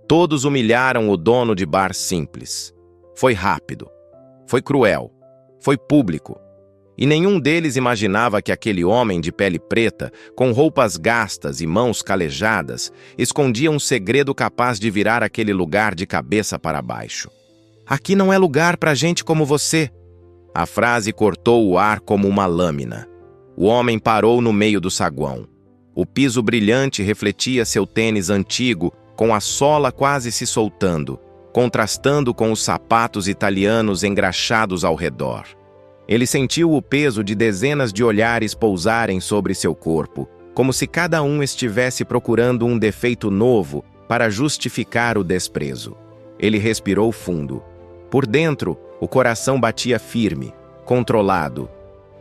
Todos humilharam o dono de bar simples. Foi rápido. Foi cruel. Foi público. E nenhum deles imaginava que aquele homem de pele preta, com roupas gastas e mãos calejadas, escondia um segredo capaz de virar aquele lugar de cabeça para baixo. "Aqui não é lugar para gente como você." A frase cortou o ar como uma lâmina. O homem parou no meio do saguão. O piso brilhante refletia seu tênis antigo, com a sola quase se soltando, contrastando com os sapatos italianos engraxados ao redor. Ele sentiu o peso de dezenas de olhares pousarem sobre seu corpo, como se cada um estivesse procurando um defeito novo para justificar o desprezo. Ele respirou fundo. Por dentro, o coração batia firme, controlado.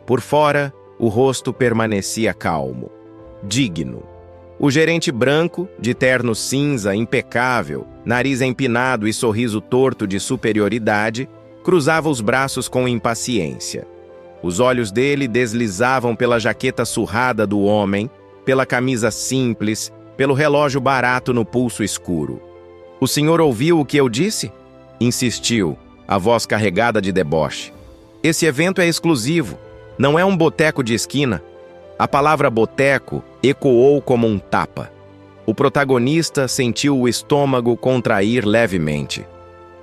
Por fora, o rosto permanecia calmo, digno. O gerente branco, de terno cinza impecável, nariz empinado e sorriso torto de superioridade, cruzava os braços com impaciência. Os olhos dele deslizavam pela jaqueta surrada do homem, pela camisa simples, pelo relógio barato no pulso escuro. "O senhor ouviu o que eu disse?" insistiu, a voz carregada de deboche. "Esse evento é exclusivo, não é um boteco de esquina." A palavra boteco ecoou como um tapa. O protagonista sentiu o estômago contrair levemente.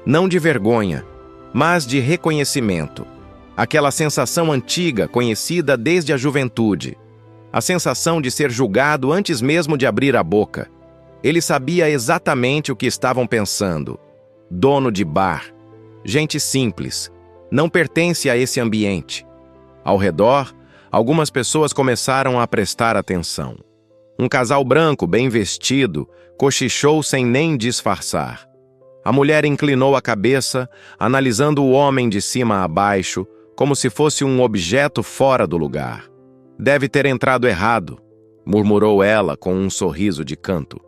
Não de vergonha, mas de reconhecimento. Aquela sensação antiga, conhecida desde a juventude. A sensação de ser julgado antes mesmo de abrir a boca. Ele sabia exatamente o que estavam pensando. Dono de bar. Gente simples. Não pertence a esse ambiente. Ao redor, algumas pessoas começaram a prestar atenção. Um casal branco, bem vestido, cochichou sem nem disfarçar. A mulher inclinou a cabeça, analisando o homem de cima a baixo, como se fosse um objeto fora do lugar. "Deve ter entrado errado", murmurou ela com um sorriso de canto.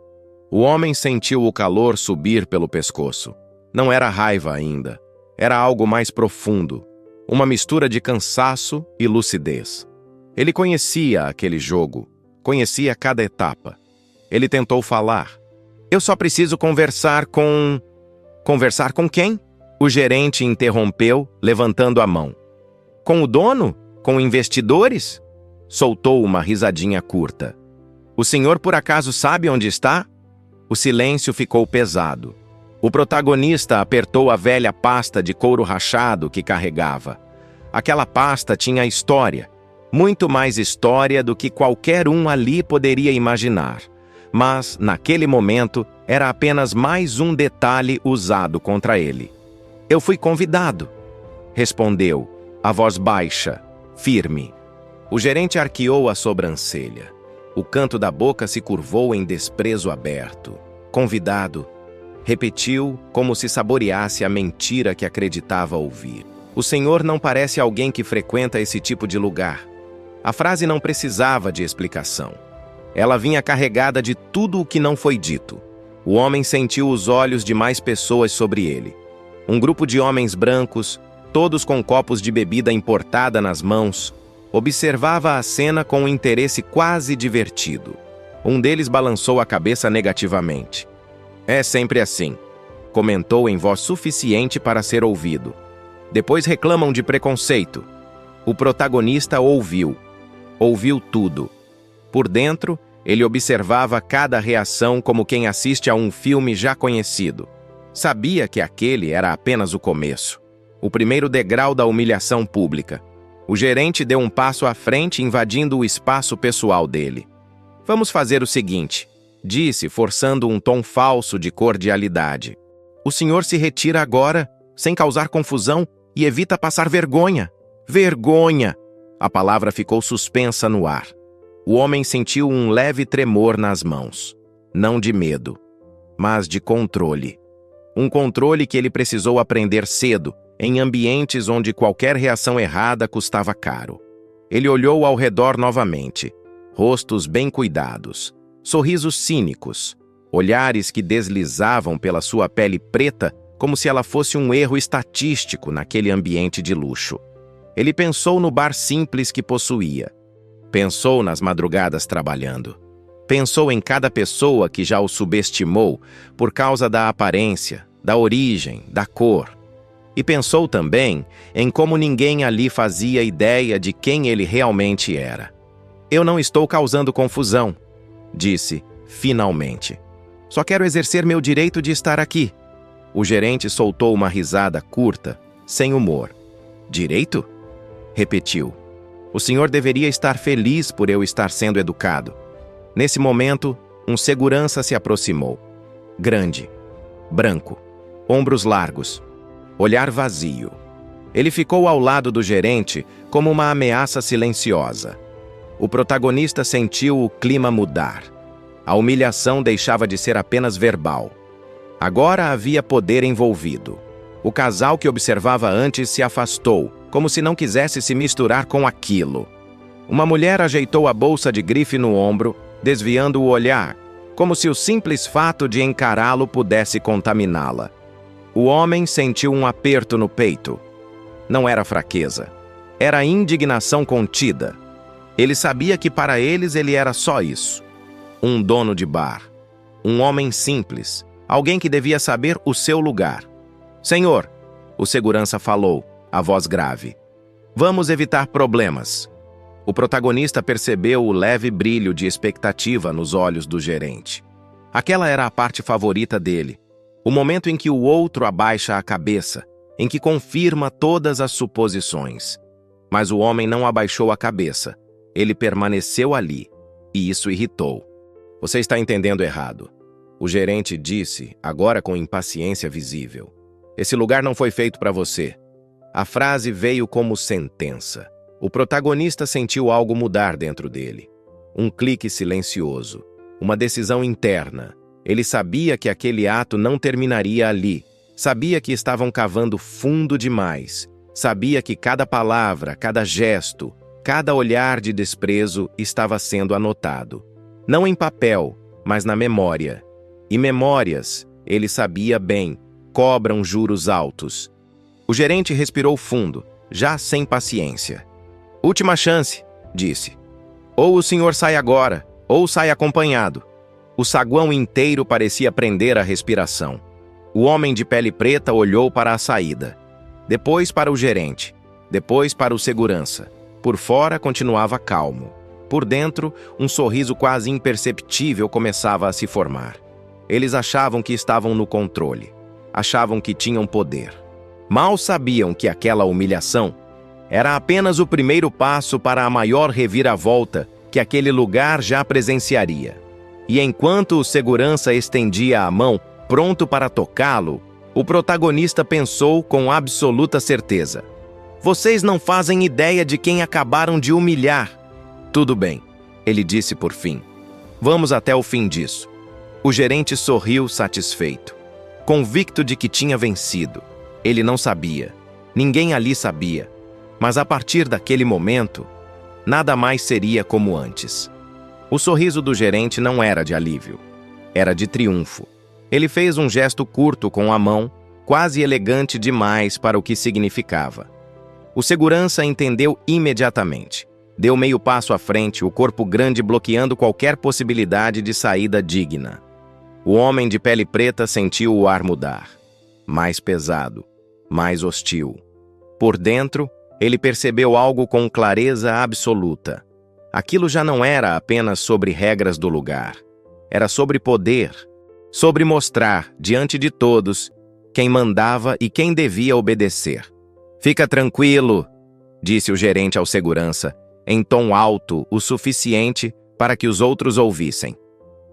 O homem sentiu o calor subir pelo pescoço. Não era raiva ainda. Era algo mais profundo. Uma mistura de cansaço e lucidez. Ele conhecia aquele jogo. Conhecia cada etapa. Ele tentou falar. "Eu só preciso conversar com..." "Conversar com quem?" O gerente interrompeu, levantando a mão. "Com o dono? Com investidores?" Soltou uma risadinha curta. "O senhor por acaso sabe onde está?" O silêncio ficou pesado. O protagonista apertou a velha pasta de couro rachado que carregava. Aquela pasta tinha história. Muito mais história do que qualquer um ali poderia imaginar. Mas, naquele momento, era apenas mais um detalhe usado contra ele. "Eu fui convidado", respondeu, a voz baixa, firme. O gerente arqueou a sobrancelha. O canto da boca se curvou em desprezo aberto. "Convidado", repetiu, como se saboreasse a mentira que acreditava ouvir. "O senhor não parece alguém que frequenta esse tipo de lugar." A frase não precisava de explicação. Ela vinha carregada de tudo o que não foi dito. O homem sentiu os olhos de mais pessoas sobre ele. Um grupo de homens brancos, todos com copos de bebida importada nas mãos, observava a cena com um interesse quase divertido. Um deles balançou a cabeça negativamente. "É sempre assim", comentou em voz suficiente para ser ouvido. "Depois reclamam de preconceito." O protagonista ouviu. Ouviu tudo. Por dentro, ele observava cada reação como quem assiste a um filme já conhecido. Sabia que aquele era apenas o começo. O primeiro degrau da humilhação pública. O gerente deu um passo à frente, invadindo o espaço pessoal dele. "Vamos fazer o seguinte", disse, forçando um tom falso de cordialidade. "O senhor se retira agora, sem causar confusão, e evita passar vergonha." "Vergonha!" A palavra ficou suspensa no ar. O homem sentiu um leve tremor nas mãos. Não de medo, mas de controle. Um controle que ele precisou aprender cedo, em ambientes onde qualquer reação errada custava caro. Ele olhou ao redor novamente. Rostos bem cuidados. Sorrisos cínicos. Olhares que deslizavam pela sua pele preta como se ela fosse um erro estatístico naquele ambiente de luxo. Ele pensou no bar simples que possuía. Pensou nas madrugadas trabalhando. Pensou em cada pessoa que já o subestimou por causa da aparência, da origem, da cor. E pensou também em como ninguém ali fazia ideia de quem ele realmente era. Eu não estou causando confusão, disse, finalmente. Só quero exercer meu direito de estar aqui. O gerente soltou uma risada curta, sem humor. Direito? Repetiu. O senhor deveria estar feliz por eu estar sendo educado. Nesse momento, um segurança se aproximou. Grande, branco, ombros largos, olhar vazio. Ele ficou ao lado do gerente como uma ameaça silenciosa. O protagonista sentiu o clima mudar. A humilhação deixava de ser apenas verbal. Agora havia poder envolvido. O casal que observava antes se afastou, como se não quisesse se misturar com aquilo. Uma mulher ajeitou a bolsa de grife no ombro, desviando o olhar, como se o simples fato de encará-lo pudesse contaminá-la. O homem sentiu um aperto no peito. Não era fraqueza. Era indignação contida. Ele sabia que para eles ele era só isso. Um dono de bar. Um homem simples. Alguém que devia saber o seu lugar. Senhor, o segurança falou, a voz grave. Vamos evitar problemas. O protagonista percebeu o leve brilho de expectativa nos olhos do gerente. Aquela era a parte favorita dele. O momento em que o outro abaixa a cabeça, em que confirma todas as suposições. Mas o homem não abaixou a cabeça. Ele permaneceu ali, e isso irritou. Você está entendendo errado. O gerente disse, agora com impaciência visível. Esse lugar não foi feito para você. A frase veio como sentença. O protagonista sentiu algo mudar dentro dele. Um clique silencioso. Uma decisão interna. Ele sabia que aquele ato não terminaria ali. Sabia que estavam cavando fundo demais. Sabia que cada palavra, cada gesto, cada olhar de desprezo estava sendo anotado. Não em papel, mas na memória. E memórias, ele sabia bem, cobram juros altos. O gerente respirou fundo, já sem paciência. Última chance, disse. Ou o senhor sai agora, ou sai acompanhado. O saguão inteiro parecia prender a respiração. O homem de pele preta olhou para a saída. Depois para o gerente. Depois para o segurança. Por fora continuava calmo. Por dentro, um sorriso quase imperceptível começava a se formar. Eles achavam que estavam no controle. Achavam que tinham poder. Mal sabiam que aquela humilhação era apenas o primeiro passo para a maior reviravolta que aquele lugar já presenciaria. E enquanto o segurança estendia a mão, pronto para tocá-lo, o protagonista pensou com absoluta certeza. Vocês não fazem ideia de quem acabaram de humilhar. Tudo bem, ele disse por fim. Vamos até o fim disso. O gerente sorriu satisfeito, convicto de que tinha vencido. Ele não sabia. Ninguém ali sabia. Mas a partir daquele momento, nada mais seria como antes. O sorriso do gerente não era de alívio. Era de triunfo. Ele fez um gesto curto com a mão, quase elegante demais para o que significava. O segurança entendeu imediatamente. Deu meio passo à frente, o corpo grande bloqueando qualquer possibilidade de saída digna. O homem de pele preta sentiu o ar mudar. Mais pesado, mais hostil. Por dentro, ele percebeu algo com clareza absoluta. Aquilo já não era apenas sobre regras do lugar. Era sobre poder, sobre mostrar, diante de todos, quem mandava e quem devia obedecer. Fica tranquilo, disse o gerente ao segurança, em tom alto o suficiente para que os outros ouvissem.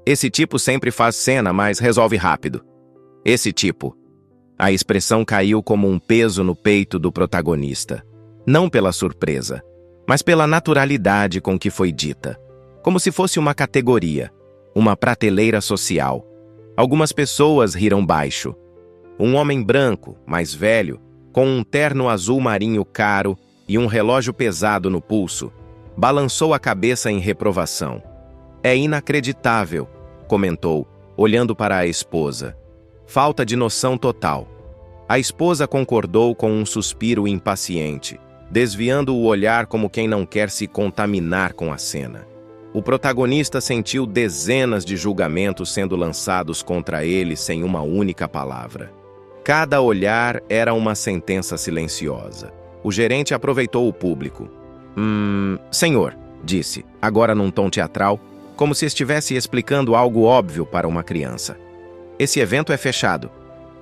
Esse tipo sempre faz cena, mas resolve rápido. Esse tipo. A expressão caiu como um peso no peito do protagonista. Não pela surpresa, mas pela naturalidade com que foi dita. Como se fosse uma categoria, uma prateleira social. Algumas pessoas riram baixo. Um homem branco, mais velho, com um terno azul marinho caro e um relógio pesado no pulso, balançou a cabeça em reprovação. É inacreditável, comentou, olhando para a esposa. Falta de noção total. A esposa concordou com um suspiro impaciente, desviando o olhar como quem não quer se contaminar com a cena. O protagonista sentiu dezenas de julgamentos sendo lançados contra ele sem uma única palavra. Cada olhar era uma sentença silenciosa. O gerente aproveitou o público. Senhor, disse, agora num tom teatral, como se estivesse explicando algo óbvio para uma criança. Esse evento é fechado.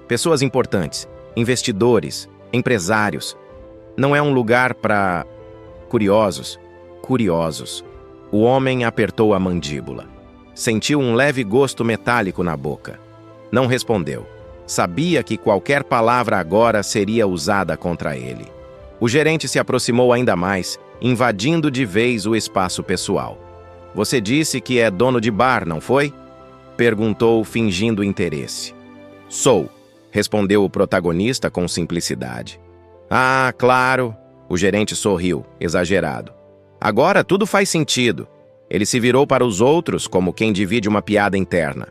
Pessoas importantes, investidores, empresários. Não é um lugar para curiosos. O homem apertou a mandíbula. Sentiu um leve gosto metálico na boca. Não respondeu. Sabia que qualquer palavra agora seria usada contra ele. O gerente se aproximou ainda mais, invadindo de vez o espaço pessoal. Você disse que é dono de bar, não foi? Perguntou, fingindo interesse. Sou, respondeu o protagonista com simplicidade. Ah, claro. O gerente sorriu, exagerado. Agora tudo faz sentido. Ele se virou para os outros como quem divide uma piada interna.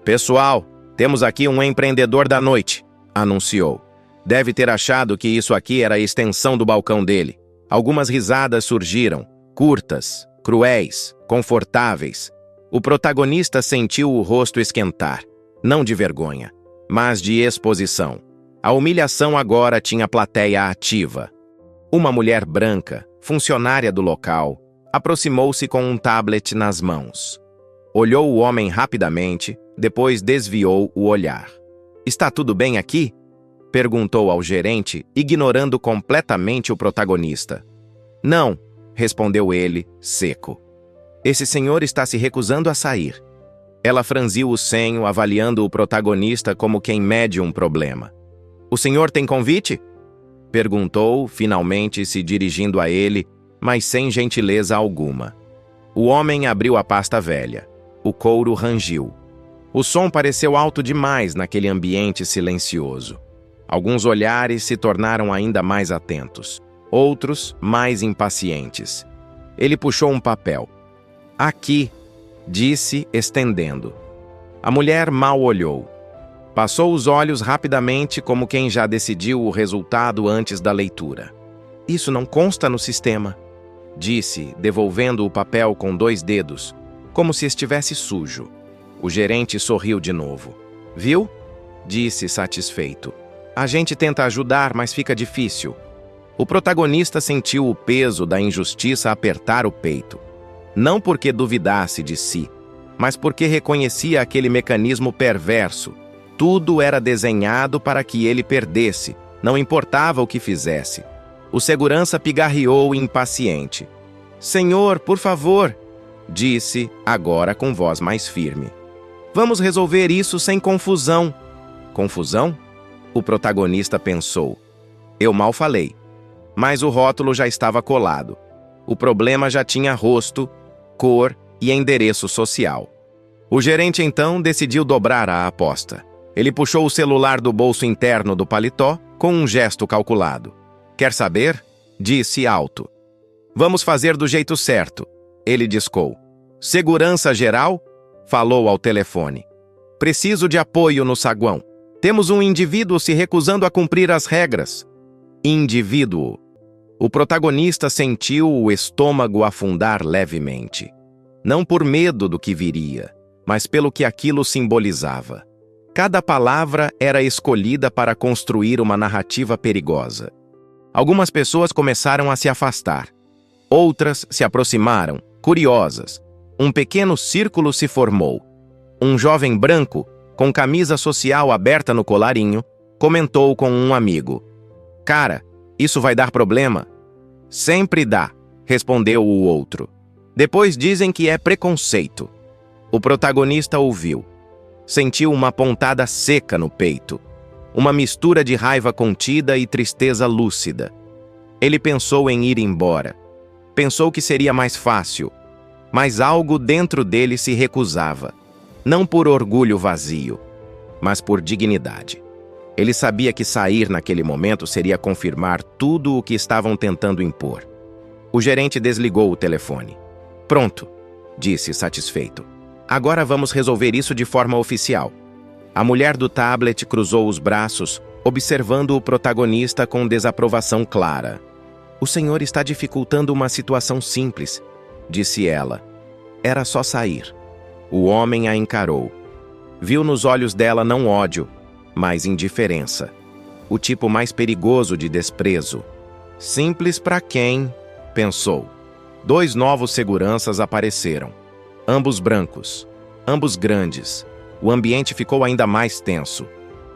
Pessoal, temos aqui um empreendedor da noite, anunciou. Deve ter achado que isso aqui era a extensão do balcão dele. Algumas risadas surgiram, curtas, cruéis, confortáveis. O protagonista sentiu o rosto esquentar, não de vergonha, mas de exposição. A humilhação agora tinha plateia ativa. Uma mulher branca, funcionária do local, aproximou-se com um tablet nas mãos. Olhou o homem rapidamente, depois desviou o olhar. Está tudo bem aqui? Perguntou ao gerente, ignorando completamente o protagonista. Não, respondeu ele, seco. Esse senhor está se recusando a sair. Ela franziu o senho, avaliando o protagonista como quem mede um problema. O senhor tem convite? Perguntou, finalmente se dirigindo a ele, mas sem gentileza alguma. O homem abriu a pasta velha. O couro rangiu. O som pareceu alto demais naquele ambiente silencioso. Alguns olhares se tornaram ainda mais atentos, outros mais impacientes. Ele puxou um papel. Aqui, disse, estendendo. A mulher mal olhou. Passou os olhos rapidamente como quem já decidiu o resultado antes da leitura. Isso não consta no sistema, disse, devolvendo o papel com 2 dedos, como se estivesse sujo. O gerente sorriu de novo. Viu? Disse, satisfeito. A gente tenta ajudar, mas fica difícil. O protagonista sentiu o peso da injustiça apertar o peito. Não porque duvidasse de si, mas porque reconhecia aquele mecanismo perverso. Tudo era desenhado para que ele perdesse, não importava o que fizesse. O segurança pigarreou impaciente. Senhor, por favor, disse, agora com voz mais firme. Vamos resolver isso sem confusão. Confusão? O protagonista pensou. Eu mal falei. Mas o rótulo já estava colado. O problema já tinha rosto, cor e endereço social. O gerente então decidiu dobrar a aposta. Ele puxou o celular do bolso interno do paletó com um gesto calculado. Quer saber? Disse alto. Vamos fazer do jeito certo. Ele discou. Segurança geral? Falou ao telefone. Preciso de apoio no saguão. Temos um indivíduo se recusando a cumprir as regras. Indivíduo. O protagonista sentiu o estômago afundar levemente. Não por medo do que viria, mas pelo que aquilo simbolizava. Cada palavra era escolhida para construir uma narrativa perigosa. Algumas pessoas começaram a se afastar. Outras se aproximaram, curiosas. Um pequeno círculo se formou. Um jovem branco, com camisa social aberta no colarinho, comentou com um amigo. Cara, isso vai dar problema? Sempre dá, respondeu o outro. Depois dizem que é preconceito. O protagonista ouviu. Sentiu uma pontada seca no peito. Uma mistura de raiva contida e tristeza lúcida. Ele pensou em ir embora. Pensou que seria mais fácil. Mas algo dentro dele se recusava. Não por orgulho vazio, mas por dignidade. Ele sabia que sair naquele momento seria confirmar tudo o que estavam tentando impor. O gerente desligou o telefone. Pronto, disse satisfeito. Agora vamos resolver isso de forma oficial. A mulher do tablet cruzou os braços, observando o protagonista com desaprovação clara. O senhor está dificultando uma situação simples, disse ela. Era só sair. O homem a encarou. Viu nos olhos dela não ódio, mas indiferença. O tipo mais perigoso de desprezo. Simples para quem, pensou. 2 novos seguranças apareceram. Ambos brancos, ambos grandes. O ambiente ficou ainda mais tenso.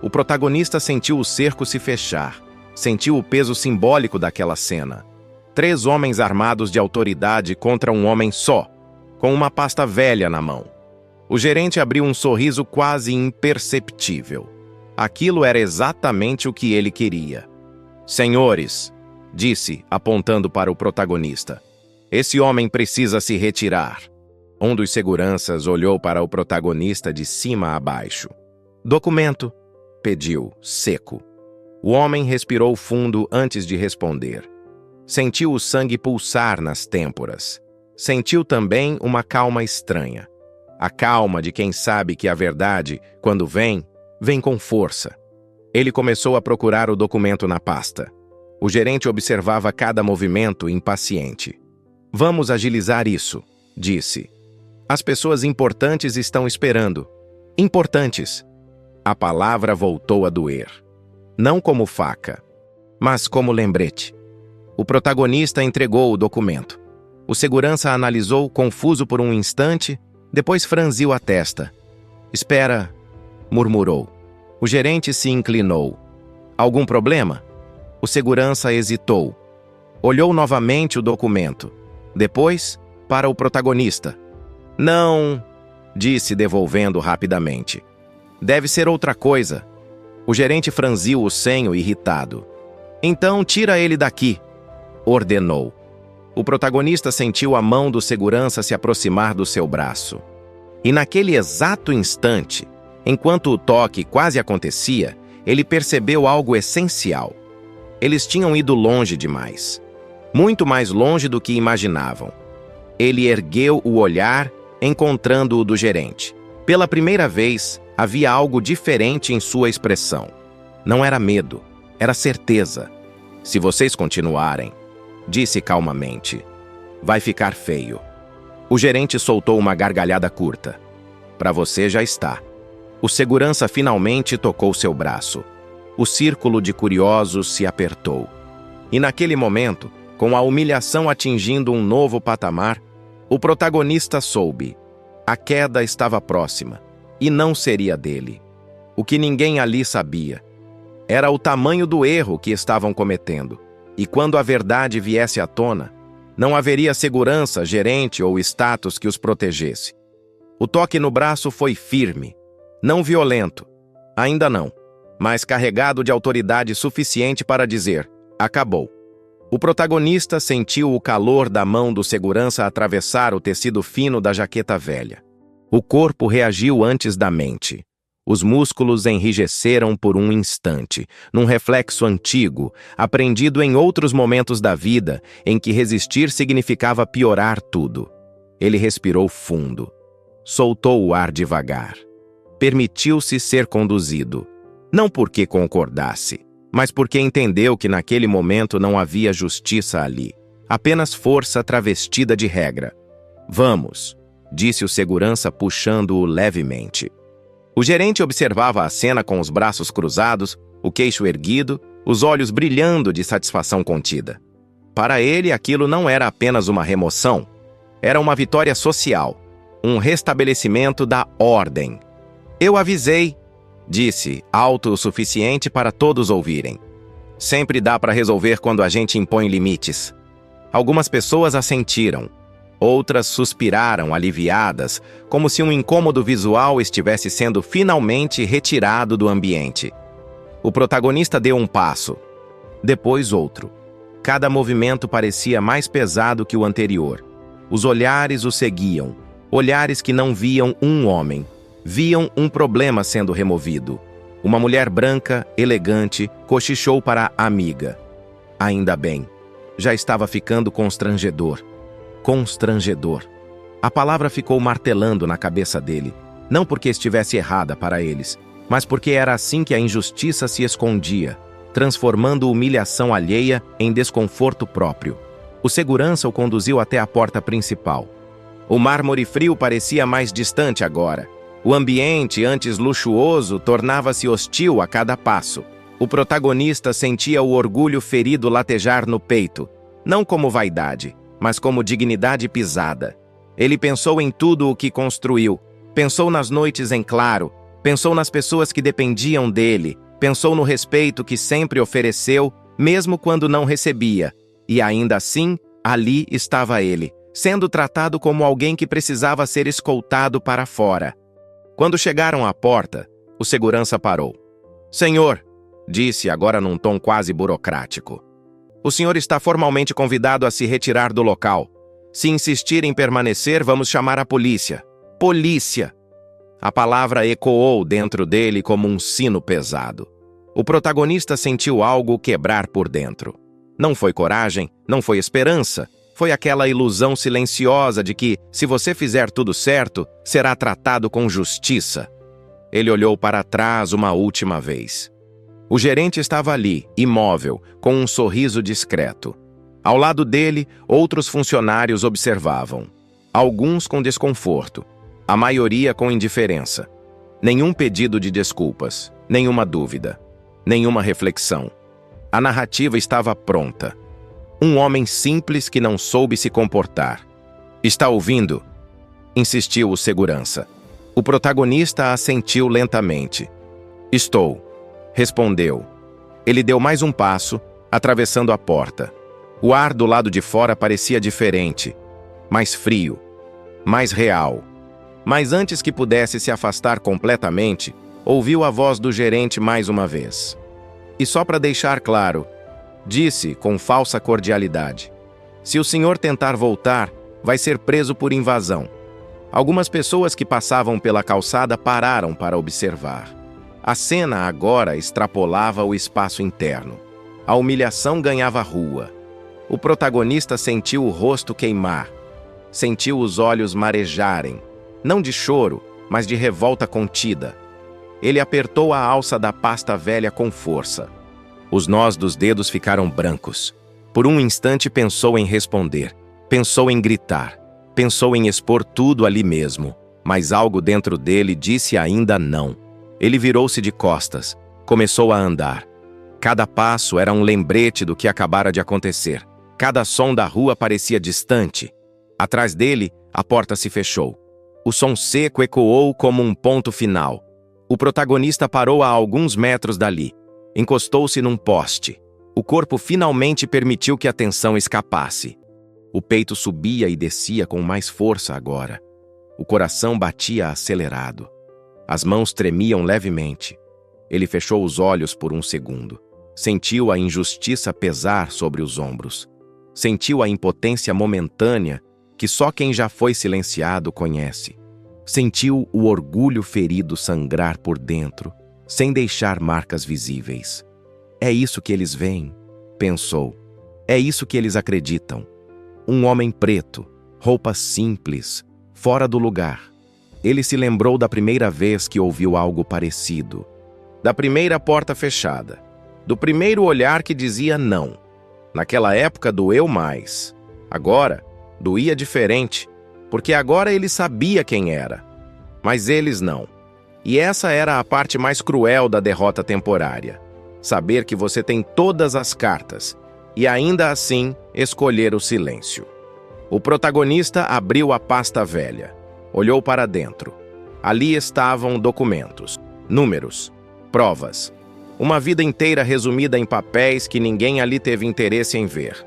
O protagonista sentiu o cerco se fechar. Sentiu o peso simbólico daquela cena. 3 homens armados de autoridade contra um homem só, com uma pasta velha na mão. O gerente abriu um sorriso quase imperceptível. Aquilo era exatamente o que ele queria. Senhores, disse, apontando para o protagonista, esse homem precisa se retirar. Um dos seguranças olhou para o protagonista de cima a baixo. Documento, pediu, seco. O homem respirou fundo antes de responder. Sentiu o sangue pulsar nas têmporas. Sentiu também uma calma estranha. A calma de quem sabe que a verdade, quando vem, vem com força. Ele começou a procurar o documento na pasta. O gerente observava cada movimento impaciente. Vamos agilizar isso, disse. As pessoas importantes estão esperando. Importantes. A palavra voltou a doer. Não como faca, mas como lembrete. O protagonista entregou o documento. O segurança analisou, confuso por um instante, depois franziu a testa. Espera, murmurou. O gerente se inclinou. Algum problema? O segurança hesitou. Olhou novamente o documento. Depois, para o protagonista. Não, disse devolvendo rapidamente. Deve ser outra coisa. O gerente franziu o senho irritado. Então tira ele daqui, ordenou. O protagonista sentiu a mão do segurança se aproximar do seu braço. E naquele exato instante, enquanto o toque quase acontecia, ele percebeu algo essencial. Eles tinham ido longe demais. Muito mais longe do que imaginavam. Ele ergueu o olhar, encontrando o do gerente. Pela primeira vez, havia algo diferente em sua expressão. Não era medo, era certeza. Se vocês continuarem, disse calmamente, vai ficar feio. O gerente soltou uma gargalhada curta. Para você já está. O segurança finalmente tocou seu braço. O círculo de curiosos se apertou. E naquele momento, com a humilhação atingindo um novo patamar, o protagonista soube. A queda estava próxima, e não seria dele. O que ninguém ali sabia era o tamanho do erro que estavam cometendo. E quando a verdade viesse à tona, não haveria segurança, gerente ou status que os protegesse. O toque no braço foi firme, não violento, ainda não, mas carregado de autoridade suficiente para dizer, acabou. O protagonista sentiu o calor da mão do segurança atravessar o tecido fino da jaqueta velha. O corpo reagiu antes da mente. Os músculos enrijeceram por um instante, num reflexo antigo, aprendido em outros momentos da vida, em que resistir significava piorar tudo. Ele respirou fundo. Soltou o ar devagar. Permitiu-se ser conduzido. Não porque concordasse, mas porque entendeu que naquele momento não havia justiça ali. Apenas força travestida de regra. Vamos, disse o segurança puxando-o levemente. O gerente observava a cena com os braços cruzados, o queixo erguido, os olhos brilhando de satisfação contida. Para ele, aquilo não era apenas uma remoção. Era uma vitória social, um restabelecimento da ordem. Eu avisei, disse, alto o suficiente para todos ouvirem. Sempre dá para resolver quando a gente impõe limites. Algumas pessoas assentiram. Outras suspiraram aliviadas, como se um incômodo visual estivesse sendo finalmente retirado do ambiente. O protagonista deu um passo, depois outro. Cada movimento parecia mais pesado que o anterior. Os olhares o seguiam, olhares que não viam um homem, viam um problema sendo removido. Uma mulher branca, elegante, cochichou para a amiga. Ainda bem, já estava ficando constrangedor. Constrangedor. A palavra ficou martelando na cabeça dele, não porque estivesse errada para eles, mas porque era assim que a injustiça se escondia, transformando humilhação alheia em desconforto próprio. O segurança o conduziu até a porta principal. O mármore frio parecia mais distante agora. O ambiente, antes luxuoso, tornava-se hostil a cada passo. O protagonista sentia o orgulho ferido latejar no peito, não como vaidade, mas como dignidade pisada. Ele pensou em tudo o que construiu, pensou nas noites em claro, pensou nas pessoas que dependiam dele, pensou no respeito que sempre ofereceu, mesmo quando não recebia. E ainda assim, ali estava ele, sendo tratado como alguém que precisava ser escoltado para fora. Quando chegaram à porta, o segurança parou. "Senhor", disse agora num tom quase burocrático, "o senhor está formalmente convidado a se retirar do local. Se insistir em permanecer, vamos chamar a polícia." Polícia! A palavra ecoou dentro dele como um sino pesado. O protagonista sentiu algo quebrar por dentro. Não foi coragem, não foi esperança. Foi aquela ilusão silenciosa de que, se você fizer tudo certo, será tratado com justiça. Ele olhou para trás uma última vez. O gerente estava ali, imóvel, com um sorriso discreto. Ao lado dele, outros funcionários observavam. Alguns com desconforto, a maioria com indiferença. Nenhum pedido de desculpas, nenhuma dúvida, nenhuma reflexão. A narrativa estava pronta. Um homem simples que não soube se comportar. "Está ouvindo?" insistiu o segurança. O protagonista assentiu lentamente. "Estou", respondeu. Ele deu mais um passo, atravessando a porta. O ar do lado de fora parecia diferente, mais frio, mais real. Mas antes que pudesse se afastar completamente, ouviu a voz do gerente mais uma vez. E só para deixar claro, disse com falsa cordialidade: "Se o senhor tentar voltar, vai ser preso por invasão." Algumas pessoas que passavam pela calçada pararam para observar. A cena agora extrapolava o espaço interno. A humilhação ganhava rua. O protagonista sentiu o rosto queimar. Sentiu os olhos marejarem. Não de choro, mas de revolta contida. Ele apertou a alça da pasta velha com força. Os nós dos dedos ficaram brancos. Por um instante pensou em responder. Pensou em gritar. Pensou em expor tudo ali mesmo. Mas algo dentro dele disse ainda não. Ele virou-se de costas. Começou a andar. Cada passo era um lembrete do que acabara de acontecer. Cada som da rua parecia distante. Atrás dele, a porta se fechou. O som seco ecoou como um ponto final. O protagonista parou a alguns metros dali. Encostou-se num poste. O corpo finalmente permitiu que a tensão escapasse. O peito subia e descia com mais força agora. O coração batia acelerado. As mãos tremiam levemente. Ele fechou os olhos por um segundo. Sentiu a injustiça pesar sobre os ombros. Sentiu a impotência momentânea que só quem já foi silenciado conhece. Sentiu o orgulho ferido sangrar por dentro, sem deixar marcas visíveis. É isso que eles veem, pensou. É isso que eles acreditam. Um homem preto, roupa simples, fora do lugar. Ele se lembrou da primeira vez que ouviu algo parecido. Da primeira porta fechada. Do primeiro olhar que dizia não. Naquela época doeu mais. Agora, doía diferente, porque agora ele sabia quem era. Mas eles não. E essa era a parte mais cruel da derrota temporária. Saber que você tem todas as cartas e ainda assim escolher o silêncio. O protagonista abriu a pasta velha. Olhou para dentro. Ali estavam documentos, números, provas. Uma vida inteira resumida em papéis que ninguém ali teve interesse em ver.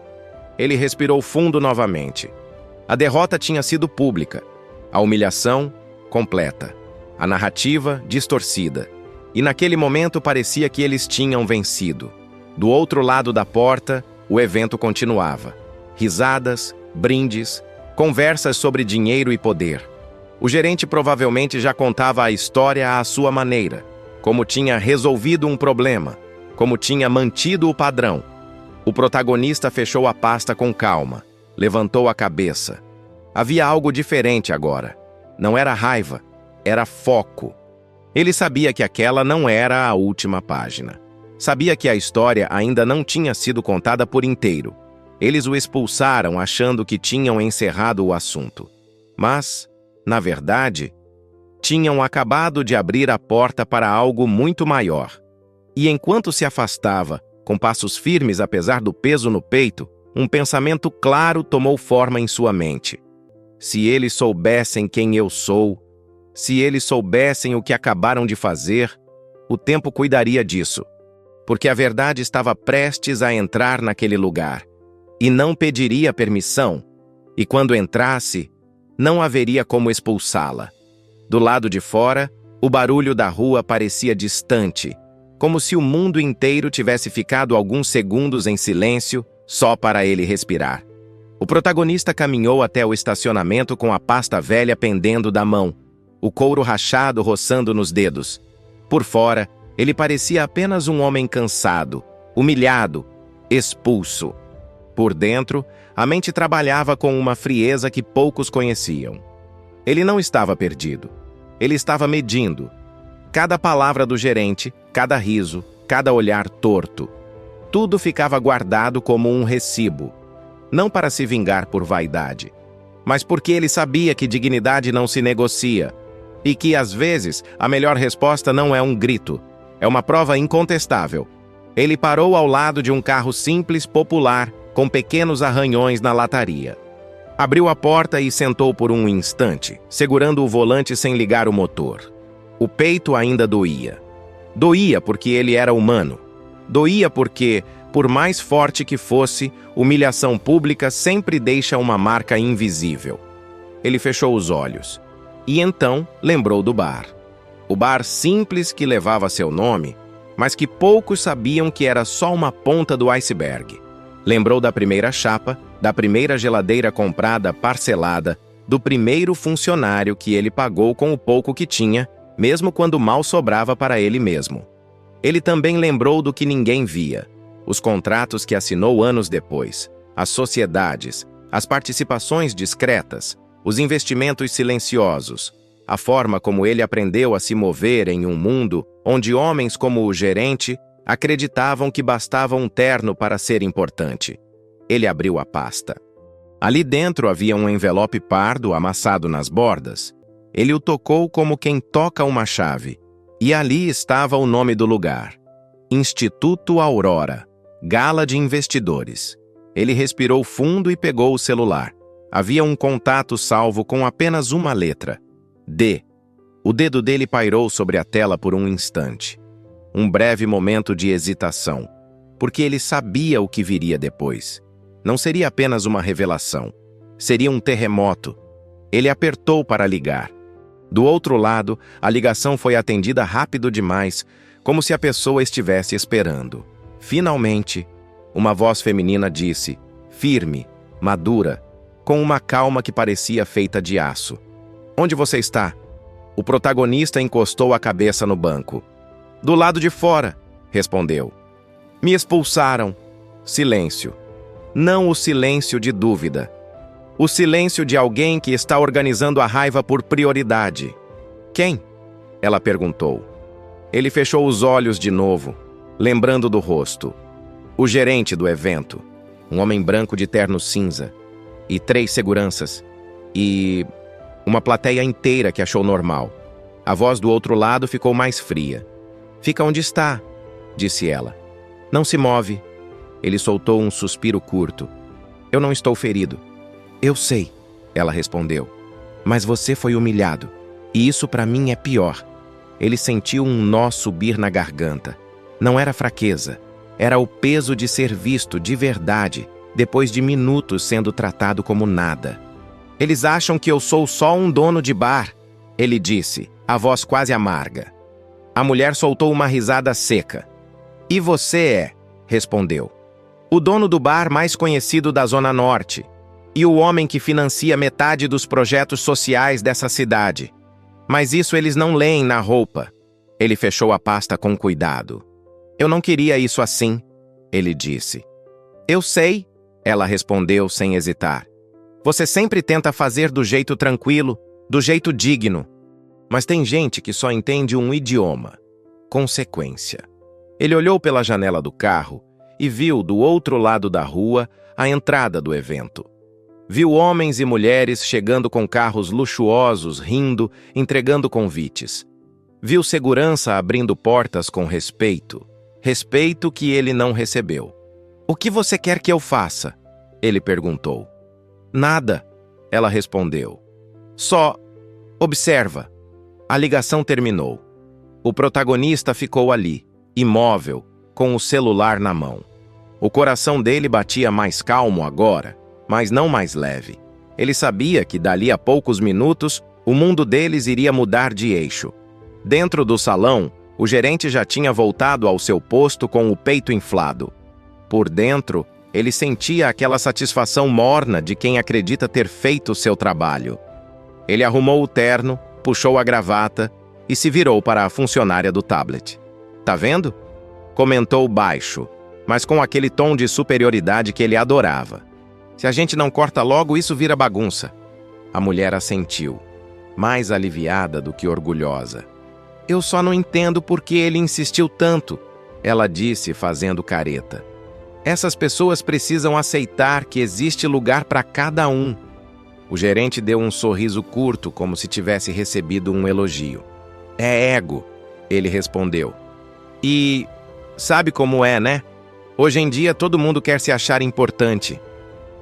Ele respirou fundo novamente. A derrota tinha sido pública. A humilhação, completa. A narrativa, distorcida. E naquele momento parecia que eles tinham vencido. Do outro lado da porta, o evento continuava. Risadas, brindes, conversas sobre dinheiro e poder. O gerente provavelmente já contava a história à sua maneira, como tinha resolvido um problema, como tinha mantido o padrão. O protagonista fechou a pasta com calma, levantou a cabeça. Havia algo diferente agora. Não era raiva, era foco. Ele sabia que aquela não era a última página. Sabia que a história ainda não tinha sido contada por inteiro. Eles o expulsaram achando que tinham encerrado o assunto. Mas, na verdade, tinham acabado de abrir a porta para algo muito maior. E enquanto se afastava, com passos firmes apesar do peso no peito, um pensamento claro tomou forma em sua mente. Se eles soubessem quem eu sou, se eles soubessem o que acabaram de fazer, o tempo cuidaria disso, porque a verdade estava prestes a entrar naquele lugar, e não pediria permissão, e quando entrasse, não haveria como expulsá-la. Do lado de fora, o barulho da rua parecia distante, como se o mundo inteiro tivesse ficado alguns segundos em silêncio só para ele respirar. O protagonista caminhou até o estacionamento com a pasta velha pendendo da mão, o couro rachado roçando nos dedos. Por fora, ele parecia apenas um homem cansado, humilhado, expulso. Por dentro, a mente trabalhava com uma frieza que poucos conheciam. Ele não estava perdido. Ele estava medindo. Cada palavra do gerente, cada riso, cada olhar torto. Tudo ficava guardado como um recibo. Não para se vingar por vaidade, mas porque ele sabia que dignidade não se negocia e que, às vezes, a melhor resposta não é um grito, é uma prova incontestável. Ele parou ao lado de um carro simples, popular, com pequenos arranhões na lataria. Abriu a porta e sentou por um instante, segurando o volante sem ligar o motor. O peito ainda doía. Doía porque ele era humano. Doía porque, por mais forte que fosse, humilhação pública sempre deixa uma marca invisível. Ele fechou os olhos. E então lembrou do bar. O bar simples que levava seu nome, mas que poucos sabiam que era só uma ponta do iceberg. Lembrou da primeira chapa, da primeira geladeira comprada parcelada, do primeiro funcionário que ele pagou com o pouco que tinha, mesmo quando mal sobrava para ele mesmo. Ele também lembrou do que ninguém via: os contratos que assinou anos depois, as sociedades, as participações discretas, os investimentos silenciosos, a forma como ele aprendeu a se mover em um mundo onde homens como o gerente acreditavam que bastava um terno para ser importante. Ele abriu a pasta. Ali dentro havia um envelope pardo amassado nas bordas. Ele o tocou como quem toca uma chave. E ali estava o nome do lugar: Instituto Aurora, Gala de Investidores. Ele respirou fundo e pegou o celular. Havia um contato salvo com apenas uma letra: D. O dedo dele pairou sobre a tela por um instante. Um breve momento de hesitação, porque ele sabia o que viria depois. Não seria apenas uma revelação. Seria um terremoto. Ele apertou para ligar. Do outro lado, a ligação foi atendida rápido demais, como se a pessoa estivesse esperando. Finalmente, uma voz feminina disse, firme, madura, com uma calma que parecia feita de aço: "Onde você está?" O protagonista encostou a cabeça no banco. "Do lado de fora", respondeu. "Me expulsaram." Silêncio. Não o silêncio de dúvida. O silêncio de alguém que está organizando a raiva por prioridade. "Quem?" ela perguntou. Ele fechou os olhos de novo, lembrando do rosto. O gerente do evento, um homem branco de terno cinza, e 3 seguranças, e uma plateia inteira que achou normal. A voz do outro lado ficou mais fria. "Fica onde está", disse ela. "Não se move." Ele soltou um suspiro curto. "Eu não estou ferido." "Eu sei", ela respondeu. "Mas você foi humilhado. E isso para mim é pior." Ele sentiu um nó subir na garganta. Não era fraqueza. Era o peso de ser visto de verdade, depois de minutos sendo tratado como nada. "Eles acham que eu sou só um dono de bar", ele disse, a voz quase amarga. A mulher soltou uma risada seca. "E você é", respondeu, "o dono do bar mais conhecido da Zona Norte e o homem que financia metade dos projetos sociais dessa cidade. Mas isso eles não leem na roupa." Ele fechou a pasta com cuidado. "Eu não queria isso assim", ele disse. "Eu sei", ela respondeu sem hesitar. "Você sempre tenta fazer do jeito tranquilo, do jeito digno. Mas tem gente que só entende um idioma: consequência." Ele olhou pela janela do carro e viu, do outro lado da rua, a entrada do evento. Viu homens e mulheres chegando com carros luxuosos, rindo, entregando convites. Viu segurança abrindo portas com respeito. Respeito que ele não recebeu. "O que você quer que eu faça?" ele perguntou. "Nada", ela respondeu. "Só observa." A ligação terminou. O protagonista ficou ali, imóvel, com o celular na mão. O coração dele batia mais calmo agora, mas não mais leve. Ele sabia que dali a poucos minutos o mundo deles iria mudar de eixo. Dentro do salão, o gerente já tinha voltado ao seu posto com o peito inflado. Por dentro, ele sentia aquela satisfação morna de quem acredita ter feito seu trabalho. Ele arrumou o terno, puxou a gravata e se virou para a funcionária do tablet. "Tá vendo?" comentou baixo, mas com aquele tom de superioridade que ele adorava. "Se a gente não corta logo, isso vira bagunça." A mulher assentiu, mais aliviada do que orgulhosa. "Eu só não entendo por que ele insistiu tanto", ela disse, fazendo careta. "Essas pessoas precisam aceitar que existe lugar para cada um." O gerente deu um sorriso curto, como se tivesse recebido um elogio. "É ego", ele respondeu. "E sabe como é, né? Hoje em dia todo mundo quer se achar importante."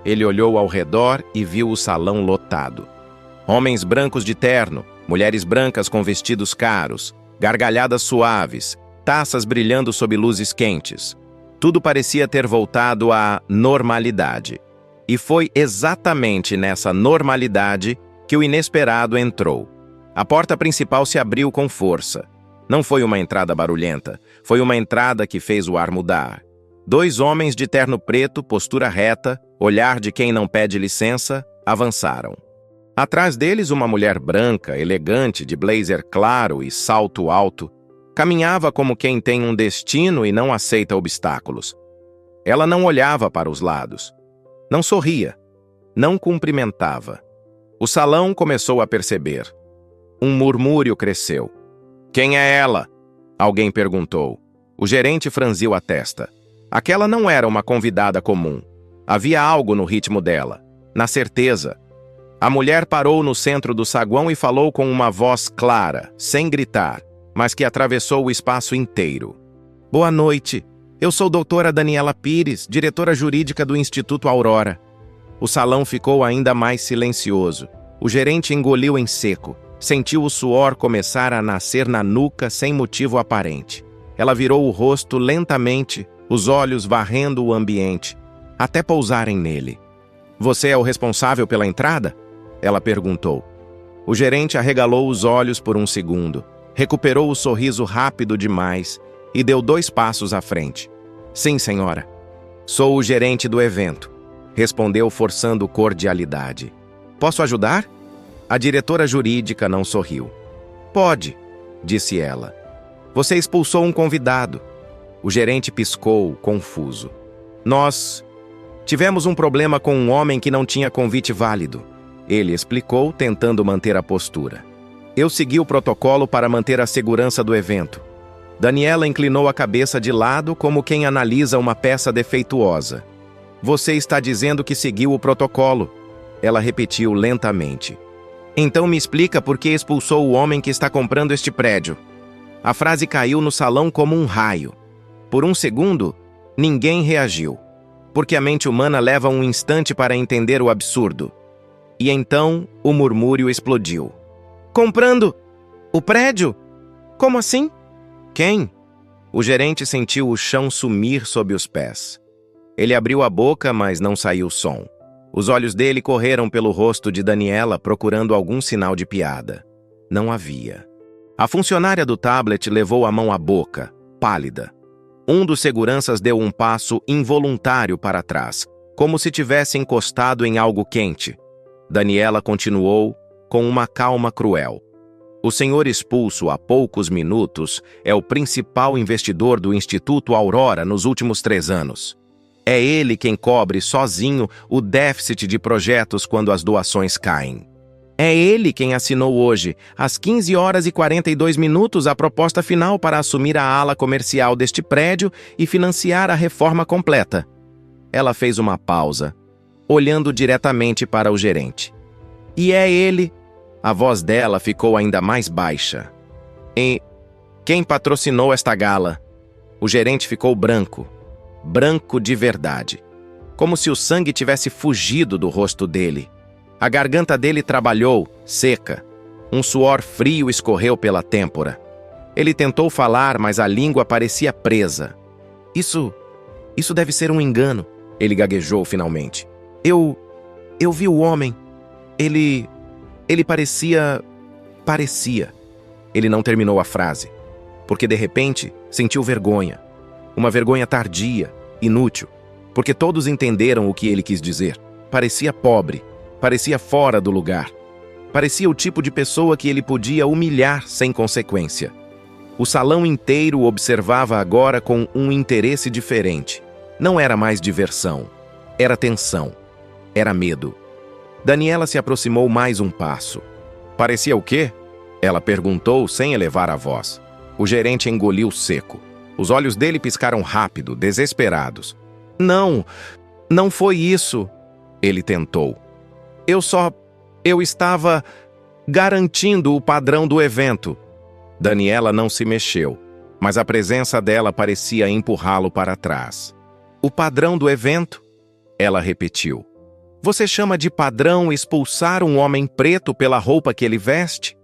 Ele olhou ao redor e viu o salão lotado. Homens brancos de terno, mulheres brancas com vestidos caros, gargalhadas suaves, taças brilhando sob luzes quentes. Tudo parecia ter voltado à normalidade. E foi exatamente nessa normalidade que o inesperado entrou. A porta principal se abriu com força. Não foi uma entrada barulhenta, foi uma entrada que fez o ar mudar. 2 homens de terno preto, postura reta, olhar de quem não pede licença, avançaram. Atrás deles, uma mulher branca, elegante, de blazer claro e salto alto, caminhava como quem tem um destino e não aceita obstáculos. Ela não olhava para os lados. Não sorria. Não cumprimentava. O salão começou a perceber. Um murmúrio cresceu. "Quem é ela?" alguém perguntou. O gerente franziu a testa. Aquela não era uma convidada comum. Havia algo no ritmo dela, na certeza. A mulher parou no centro do saguão e falou com uma voz clara, sem gritar, mas que atravessou o espaço inteiro. "Boa noite. Eu sou doutora Daniela Pires, diretora jurídica do Instituto Aurora." O salão ficou ainda mais silencioso. O gerente engoliu em seco. Sentiu o suor começar a nascer na nuca sem motivo aparente. Ela virou o rosto lentamente, os olhos varrendo o ambiente, até pousarem nele. "Você é o responsável pela entrada?" ela perguntou. O gerente arregalou os olhos por um segundo, recuperou o sorriso rápido demais e deu 2 passos à frente. "Sim, senhora. Sou o gerente do evento", respondeu forçando cordialidade. "Posso ajudar?" A diretora jurídica não sorriu. "Pode", disse ela. "Você expulsou um convidado." O gerente piscou, confuso. "Nós tivemos um problema com um homem que não tinha convite válido", ele explicou, tentando manter a postura. "Eu segui o protocolo para manter a segurança do evento." Daniela inclinou a cabeça de lado como quem analisa uma peça defeituosa. "Você está dizendo que seguiu o protocolo", ela repetiu lentamente. "Então me explica por que expulsou o homem que está comprando este prédio." A frase caiu no salão como um raio. Por um segundo, ninguém reagiu, porque a mente humana leva um instante para entender o absurdo. E então, o murmúrio explodiu. "Comprando o prédio? Como assim?" "Quem?" O gerente sentiu o chão sumir sob os pés. Ele abriu a boca, mas não saiu som. Os olhos dele correram pelo rosto de Daniela procurando algum sinal de piada. Não havia. A funcionária do tablet levou a mão à boca, pálida. Um dos seguranças deu um passo involuntário para trás, como se tivesse encostado em algo quente. Daniela continuou, com uma calma cruel. "O senhor expulso há poucos minutos é o principal investidor do Instituto Aurora nos últimos 3 anos. É ele quem cobre sozinho o déficit de projetos quando as doações caem. É ele quem assinou hoje, às 15h42, a proposta final para assumir a ala comercial deste prédio e financiar a reforma completa." Ela fez uma pausa, olhando diretamente para o gerente. E é ele? A voz dela ficou ainda mais baixa. E quem patrocinou esta gala? O gerente ficou branco. Branco de verdade. Como se o sangue tivesse fugido do rosto dele. A garganta dele trabalhou, seca. Um suor frio escorreu pela têmpora. Ele tentou falar, mas a língua parecia presa. Isso deve ser um engano, ele gaguejou finalmente. Eu vi o homem. Ele parecia... Ele não terminou a frase, porque de repente sentiu vergonha. Uma vergonha tardia, inútil, porque todos entenderam o que ele quis dizer. Parecia pobre, parecia fora do lugar. Parecia o tipo de pessoa que ele podia humilhar sem consequência. O salão inteiro observava agora com um interesse diferente. Não era mais diversão, era tensão, era medo. Daniela se aproximou mais um passo. Parecia o quê? Ela perguntou sem elevar a voz. O gerente engoliu seco. Os olhos dele piscaram rápido, desesperados. Não foi isso. Ele tentou. Eu estava garantindo o padrão do evento. Daniela não se mexeu, mas a presença dela parecia empurrá-lo para trás. O padrão do evento? Ela repetiu. Você chama de padrão expulsar um homem preto pela roupa que ele veste?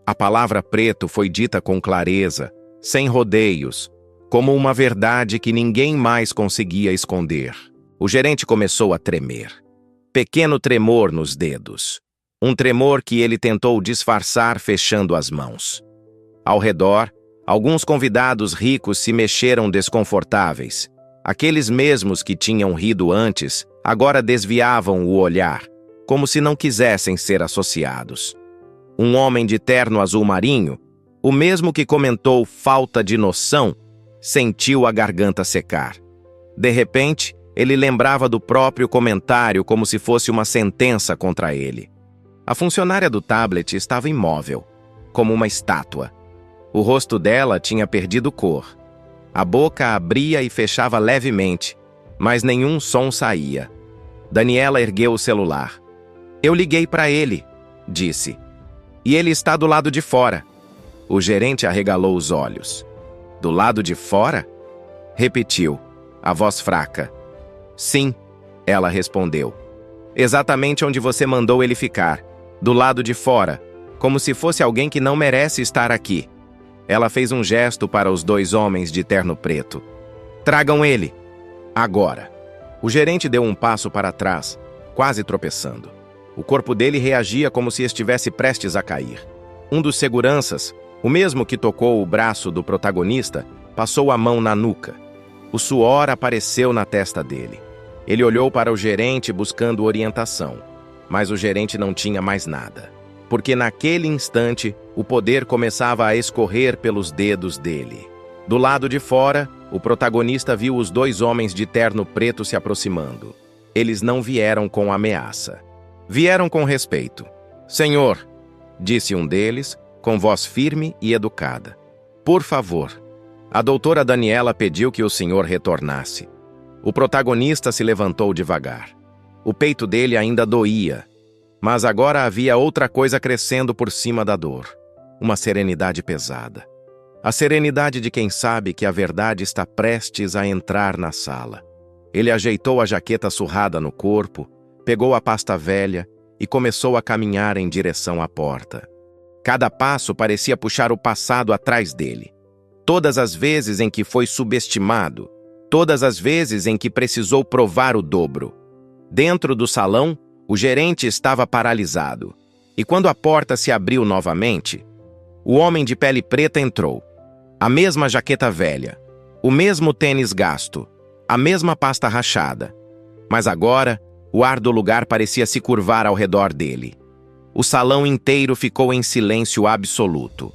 A palavra preto foi dita com clareza, sem rodeios, como uma verdade que ninguém mais conseguia esconder. O gerente começou a tremer. Pequeno tremor nos dedos. Um tremor que ele tentou disfarçar fechando as mãos. Ao redor, alguns convidados ricos se mexeram desconfortáveis. Aqueles mesmos que tinham rido antes, agora desviavam o olhar, como se não quisessem ser associados. Um homem de terno azul marinho, o mesmo que comentou falta de noção, sentiu a garganta secar. De repente, ele lembrava do próprio comentário como se fosse uma sentença contra ele. A funcionária do tablet estava imóvel, como uma estátua. O rosto dela tinha perdido cor. A boca abria e fechava levemente, mas nenhum som saía. Daniela ergueu o celular. Eu liguei para ele, disse. E ele está do lado de fora. O gerente arregalou os olhos. Do lado de fora? Repetiu, a voz fraca. Sim, ela respondeu. Exatamente onde você mandou ele ficar. Do lado de fora, como se fosse alguém que não merece estar aqui. Ela fez um gesto para os dois homens de terno preto. Tragam ele. Agora. O gerente deu um passo para trás, quase tropeçando. O corpo dele reagia como se estivesse prestes a cair. Um dos seguranças, o mesmo que tocou o braço do protagonista, passou a mão na nuca. O suor apareceu na testa dele. Ele olhou para o gerente buscando orientação, mas o gerente não tinha mais nada. Porque naquele instante, o poder começava a escorrer pelos dedos dele. Do lado de fora, o protagonista viu os dois homens de terno preto se aproximando. Eles não vieram com ameaça. Vieram com respeito. Senhor, disse um deles, com voz firme e educada. Por favor. A doutora Daniela pediu que o senhor retornasse. O protagonista se levantou devagar. O peito dele ainda doía. Mas agora havia outra coisa crescendo por cima da dor. Uma serenidade pesada. A serenidade de quem sabe que a verdade está prestes a entrar na sala. Ele ajeitou a jaqueta surrada no corpo, pegou a pasta velha e começou a caminhar em direção à porta. Cada passo parecia puxar o passado atrás dele. Todas as vezes em que foi subestimado, todas as vezes em que precisou provar o dobro. Dentro do salão, o gerente estava paralisado. E quando a porta se abriu novamente, o homem de pele preta entrou. A mesma jaqueta velha, o mesmo tênis gasto, a mesma pasta rachada. Mas agora, o ar do lugar parecia se curvar ao redor dele. O salão inteiro ficou em silêncio absoluto.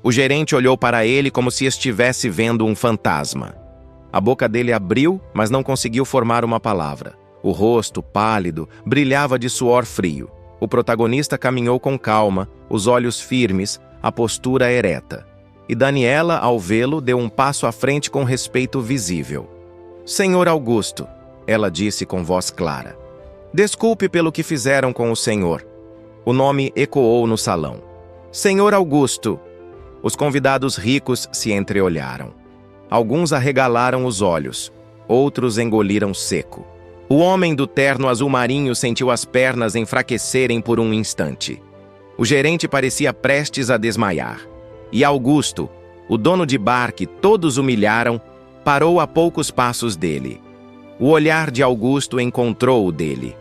O gerente olhou para ele como se estivesse vendo um fantasma. A boca dele abriu, mas não conseguiu formar uma palavra. O rosto, pálido, brilhava de suor frio. O protagonista caminhou com calma, os olhos firmes, a postura ereta. E Daniela, ao vê-lo, deu um passo à frente com respeito visível. Senhor Augusto, ela disse com voz clara. Desculpe pelo que fizeram com o senhor. O nome ecoou no salão. Senhor Augusto. Os convidados ricos se entreolharam. Alguns arregalaram os olhos, outros engoliram seco. O homem do terno azul marinho sentiu as pernas enfraquecerem por um instante. O gerente parecia prestes a desmaiar. E Augusto, o dono de bar que todos humilharam, parou a poucos passos dele. O olhar de Augusto encontrou o dele.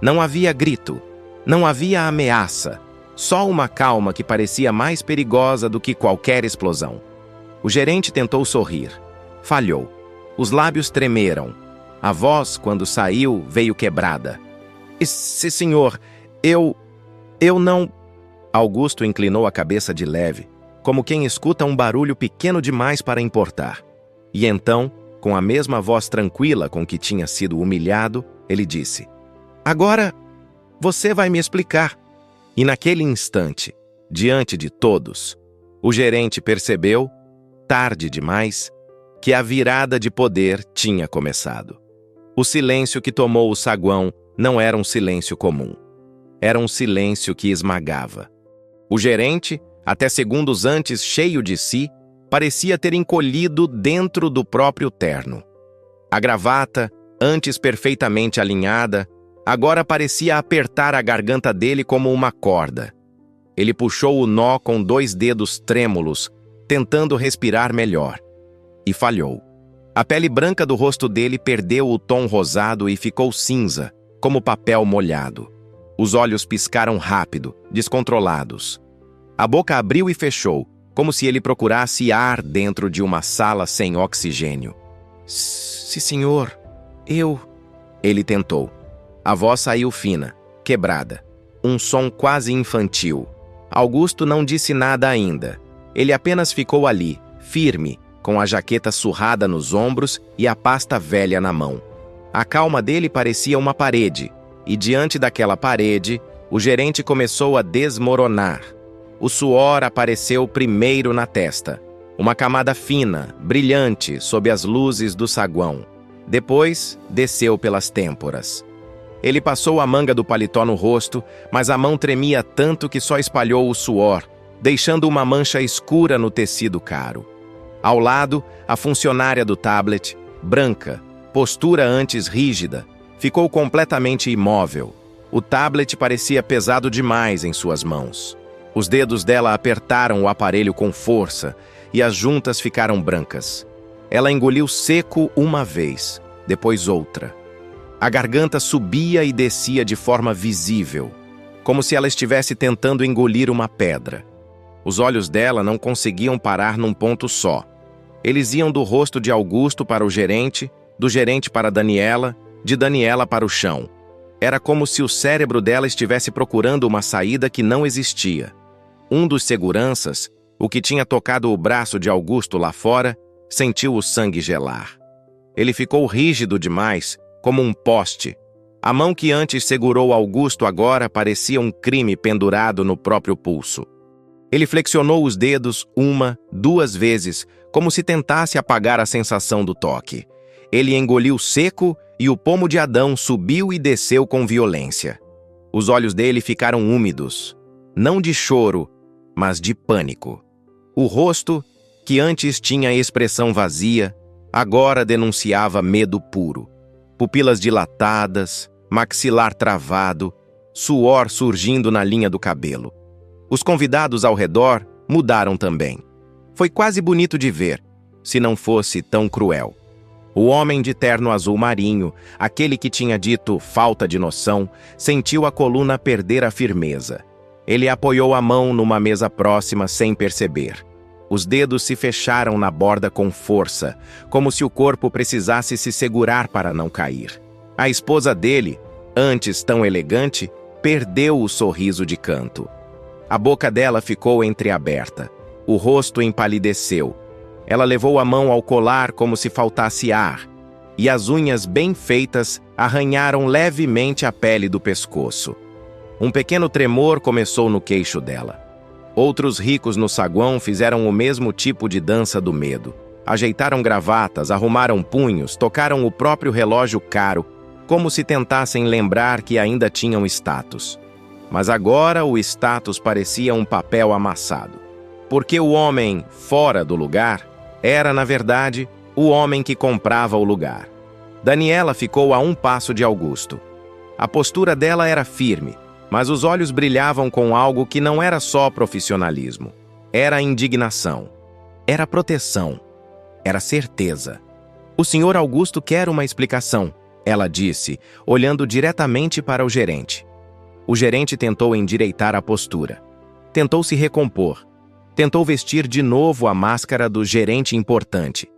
Não havia grito, não havia ameaça, só uma calma que parecia mais perigosa do que qualquer explosão. O gerente tentou sorrir. Falhou. Os lábios tremeram. A voz, quando saiu, veio quebrada. Esse senhor, eu não... Augusto inclinou a cabeça de leve, como quem escuta um barulho pequeno demais para importar. E então, com a mesma voz tranquila com que tinha sido humilhado, ele disse: Agora, você vai me explicar. E naquele instante, diante de todos, o gerente percebeu, tarde demais, que a virada de poder tinha começado. O silêncio que tomou o saguão não era um silêncio comum. Era um silêncio que esmagava. O gerente, até segundos antes cheio de si, parecia ter encolhido dentro do próprio terno. A gravata, antes perfeitamente alinhada, agora parecia apertar a garganta dele como uma corda. Ele puxou o nó com 2 dedos trêmulos, tentando respirar melhor. E falhou. A pele branca do rosto dele perdeu o tom rosado e ficou cinza, como papel molhado. Os olhos piscaram rápido, descontrolados. A boca abriu e fechou, como se ele procurasse ar dentro de uma sala sem oxigênio. Sim, senhor. Ele tentou. A voz saiu fina, quebrada. Um som quase infantil. Augusto não disse nada ainda. Ele apenas ficou ali, firme, com a jaqueta surrada nos ombros e a pasta velha na mão. A calma dele parecia uma parede, e diante daquela parede, o gerente começou a desmoronar. O suor apareceu primeiro na testa, uma camada fina, brilhante, sob as luzes do saguão. Depois, desceu pelas têmporas. Ele passou a manga do paletó no rosto, mas a mão tremia tanto que só espalhou o suor, deixando uma mancha escura no tecido caro. Ao lado, a funcionária do tablet, branca, postura antes rígida, ficou completamente imóvel. O tablet parecia pesado demais em suas mãos. Os dedos dela apertaram o aparelho com força e as juntas ficaram brancas. Ela engoliu seco uma vez, depois outra. A garganta subia e descia de forma visível, como se ela estivesse tentando engolir uma pedra. Os olhos dela não conseguiam parar num ponto só. Eles iam do rosto de Augusto para o gerente, do gerente para Daniela, de Daniela para o chão. Era como se o cérebro dela estivesse procurando uma saída que não existia. Um dos seguranças, o que tinha tocado o braço de Augusto lá fora, sentiu o sangue gelar. Ele ficou rígido demais, como um poste. A mão que antes segurou Augusto agora parecia um crime pendurado no próprio pulso. Ele flexionou os dedos 1, 2 vezes, como se tentasse apagar a sensação do toque. Ele engoliu seco e o pomo de Adão subiu e desceu com violência. Os olhos dele ficaram úmidos, não de choro, mas de pânico. O rosto, que antes tinha expressão vazia, agora denunciava medo puro. Pupilas dilatadas, maxilar travado, suor surgindo na linha do cabelo. Os convidados ao redor mudaram também. Foi quase bonito de ver, se não fosse tão cruel. O homem de terno azul marinho, aquele que tinha dito falta de noção, sentiu a coluna perder a firmeza. Ele apoiou a mão numa mesa próxima sem perceber. Os dedos se fecharam na borda com força, como se o corpo precisasse se segurar para não cair. A esposa dele, antes tão elegante, perdeu o sorriso de canto. A boca dela ficou entreaberta. O rosto empalideceu. Ela levou a mão ao colar como se faltasse ar, e as unhas bem feitas arranharam levemente a pele do pescoço. Um pequeno tremor começou no queixo dela. Outros ricos no saguão fizeram o mesmo tipo de dança do medo. Ajeitaram gravatas, arrumaram punhos, tocaram o próprio relógio caro, como se tentassem lembrar que ainda tinham status. Mas agora o status parecia um papel amassado. Porque o homem fora do lugar era, na verdade, o homem que comprava o lugar. Daniela ficou a um passo de Augusto. A postura dela era firme, mas os olhos brilhavam com algo que não era só profissionalismo. Era indignação. Era proteção. Era certeza. "O senhor Augusto quer uma explicação", ela disse, olhando diretamente para o gerente. O gerente tentou endireitar a postura. Tentou se recompor. Tentou vestir de novo a máscara do gerente importante.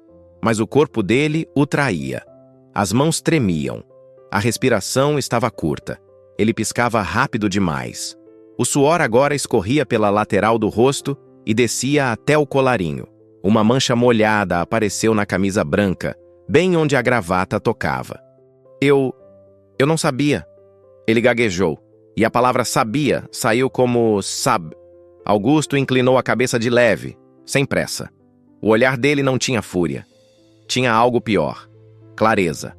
Mas o corpo dele o traía. As mãos tremiam. A respiração estava curta. Ele piscava rápido demais. O suor agora escorria pela lateral do rosto e descia até o colarinho. Uma mancha molhada apareceu na camisa branca, bem onde a gravata tocava. Eu não sabia." Ele gaguejou, e a palavra sabia saiu como sab. Augusto inclinou a cabeça de leve, sem pressa. O olhar dele não tinha fúria. Tinha algo pior. Clareza.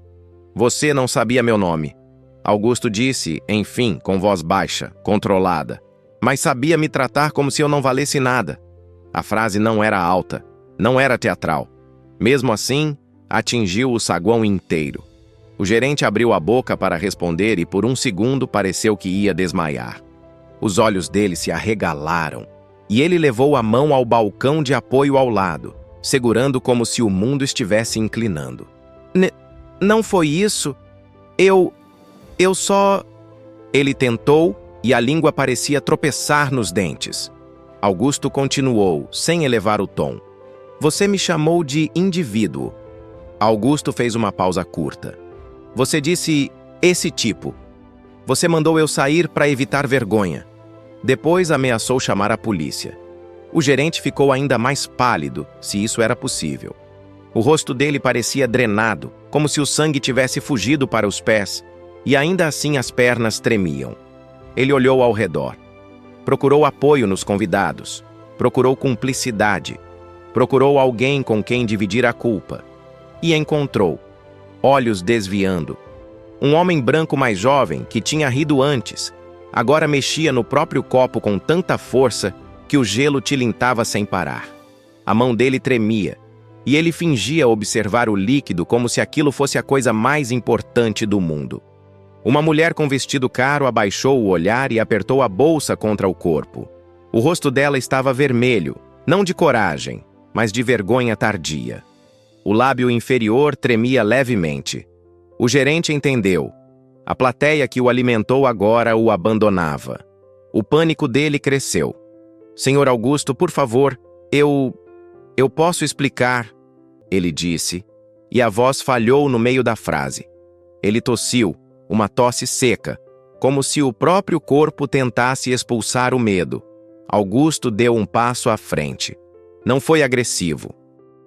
"Você não sabia meu nome." Augusto disse, enfim, com voz baixa, controlada. "Mas sabia me tratar como se eu não valesse nada." A frase não era alta. Não era teatral. Mesmo assim, atingiu o saguão inteiro. O gerente abriu a boca para responder e por um segundo pareceu que ia desmaiar. Os olhos dele se arregalaram e ele levou a mão ao balcão de apoio ao lado, segurando como se o mundo estivesse inclinando. Não foi isso. Eu só..." Ele tentou e a língua parecia tropeçar nos dentes. Augusto continuou, sem elevar o tom. "Você me chamou de indivíduo." Augusto fez uma pausa curta. "Você disse esse tipo. Você mandou eu sair para evitar vergonha." Depois ameaçou chamar a polícia. O gerente ficou ainda mais pálido, se isso era possível. O rosto dele parecia drenado, como se o sangue tivesse fugido para os pés, e ainda assim as pernas tremiam. Ele olhou ao redor. Procurou apoio nos convidados. Procurou cumplicidade. Procurou alguém com quem dividir a culpa. E encontrou, olhos desviando. Um homem branco mais jovem, que tinha rido antes, agora mexia no próprio copo com tanta força que o gelo tilintava sem parar. A mão dele tremia, e ele fingia observar o líquido como se aquilo fosse a coisa mais importante do mundo. Uma mulher com vestido caro abaixou o olhar e apertou a bolsa contra o corpo. O rosto dela estava vermelho, não de coragem, mas de vergonha tardia. O lábio inferior tremia levemente. O gerente entendeu. A plateia que o alimentou agora o abandonava. O pânico dele cresceu. "Senhor Augusto, por favor, eu posso explicar", ele disse, e a voz falhou no meio da frase. Ele tossiu, uma tosse seca, como se o próprio corpo tentasse expulsar o medo. Augusto deu um passo à frente. Não foi agressivo.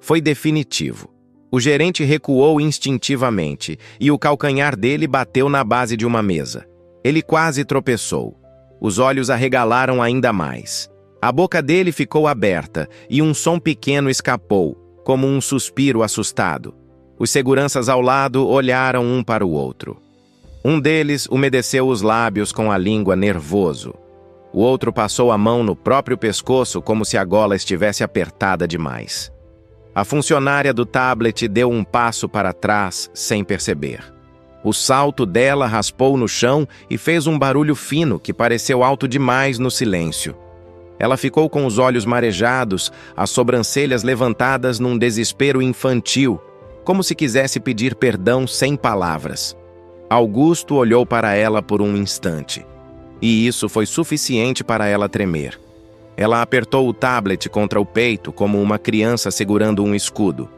Foi definitivo. O gerente recuou instintivamente e o calcanhar dele bateu na base de uma mesa. Ele quase tropeçou. Os olhos arregalaram ainda mais. A boca dele ficou aberta e um som pequeno escapou, como um suspiro assustado. Os seguranças ao lado olharam um para o outro. Um deles umedeceu os lábios com a língua nervoso. O outro passou a mão no próprio pescoço como se a gola estivesse apertada demais. A funcionária do tablet deu um passo para trás sem perceber. O salto dela raspou no chão e fez um barulho fino que pareceu alto demais no silêncio. Ela ficou com os olhos marejados, as sobrancelhas levantadas num desespero infantil, como se quisesse pedir perdão sem palavras. Augusto olhou para ela por um instante. E isso foi suficiente para ela tremer. Ela apertou o tablet contra o peito como uma criança segurando um escudo.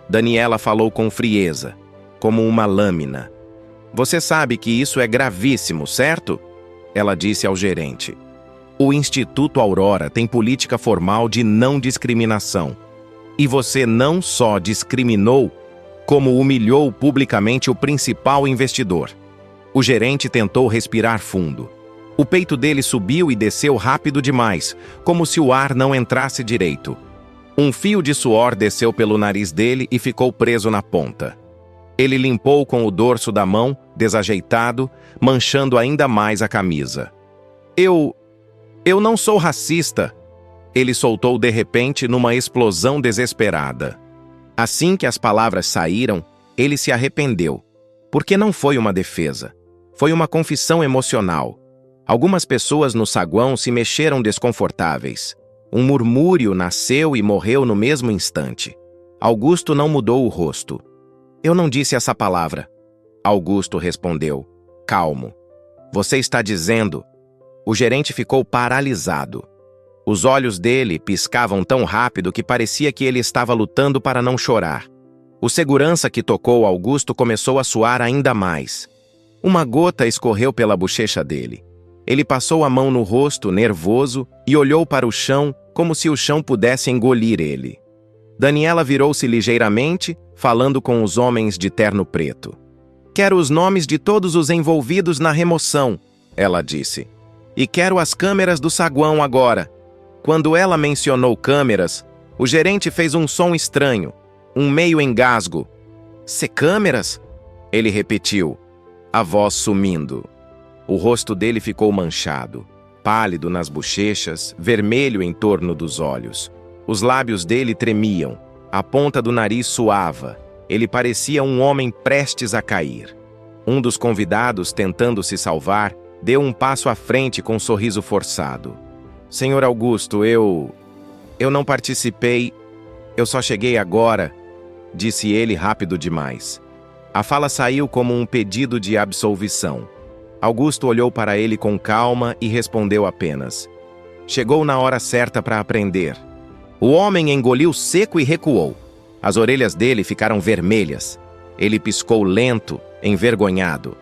Daniela falou com frieza, como uma lâmina. "Você sabe que isso é gravíssimo, certo?" Ela disse ao gerente. "O Instituto Aurora tem política formal de não discriminação. E você não só discriminou, como humilhou publicamente o principal investidor." O gerente tentou respirar fundo. O peito dele subiu e desceu rápido demais, como se o ar não entrasse direito. Um fio de suor desceu pelo nariz dele e ficou preso na ponta. Ele limpou com o dorso da mão, desajeitado, manchando ainda mais a camisa. Eu não sou racista, ele soltou de repente numa explosão desesperada. Assim que as palavras saíram, ele se arrependeu, porque não foi uma defesa. Foi uma confissão emocional. Algumas pessoas no saguão se mexeram desconfortáveis. Um murmúrio nasceu e morreu no mesmo instante. Augusto não mudou o rosto. Eu não disse essa palavra. Augusto respondeu, calmo. Você está dizendo... O gerente ficou paralisado. Os olhos dele piscavam tão rápido que parecia que ele estava lutando para não chorar. O segurança que tocou Augusto começou a suar ainda mais. Uma gota escorreu pela bochecha dele. Ele passou a mão no rosto, nervoso, e olhou para o chão como se o chão pudesse engolir ele. Daniela virou-se ligeiramente, falando com os homens de terno preto. Quero os nomes de todos os envolvidos na remoção, ela disse. E quero as câmeras do saguão agora. Quando ela mencionou câmeras, o gerente fez um som estranho, um meio engasgo. Se câmeras? Ele repetiu, a voz sumindo. O rosto dele ficou manchado, pálido nas bochechas, vermelho em torno dos olhos. Os lábios dele tremiam, a ponta do nariz suava. Ele parecia um homem prestes a cair. Um dos convidados, tentando se salvar, deu um passo à frente com um sorriso forçado. Senhor Augusto, eu não participei, eu só cheguei agora, disse ele rápido demais. A fala saiu como um pedido de absolvição. Augusto olhou para ele com calma e respondeu apenas. Chegou na hora certa para aprender. O homem engoliu seco e recuou. As orelhas dele ficaram vermelhas. Ele piscou lento, envergonhado.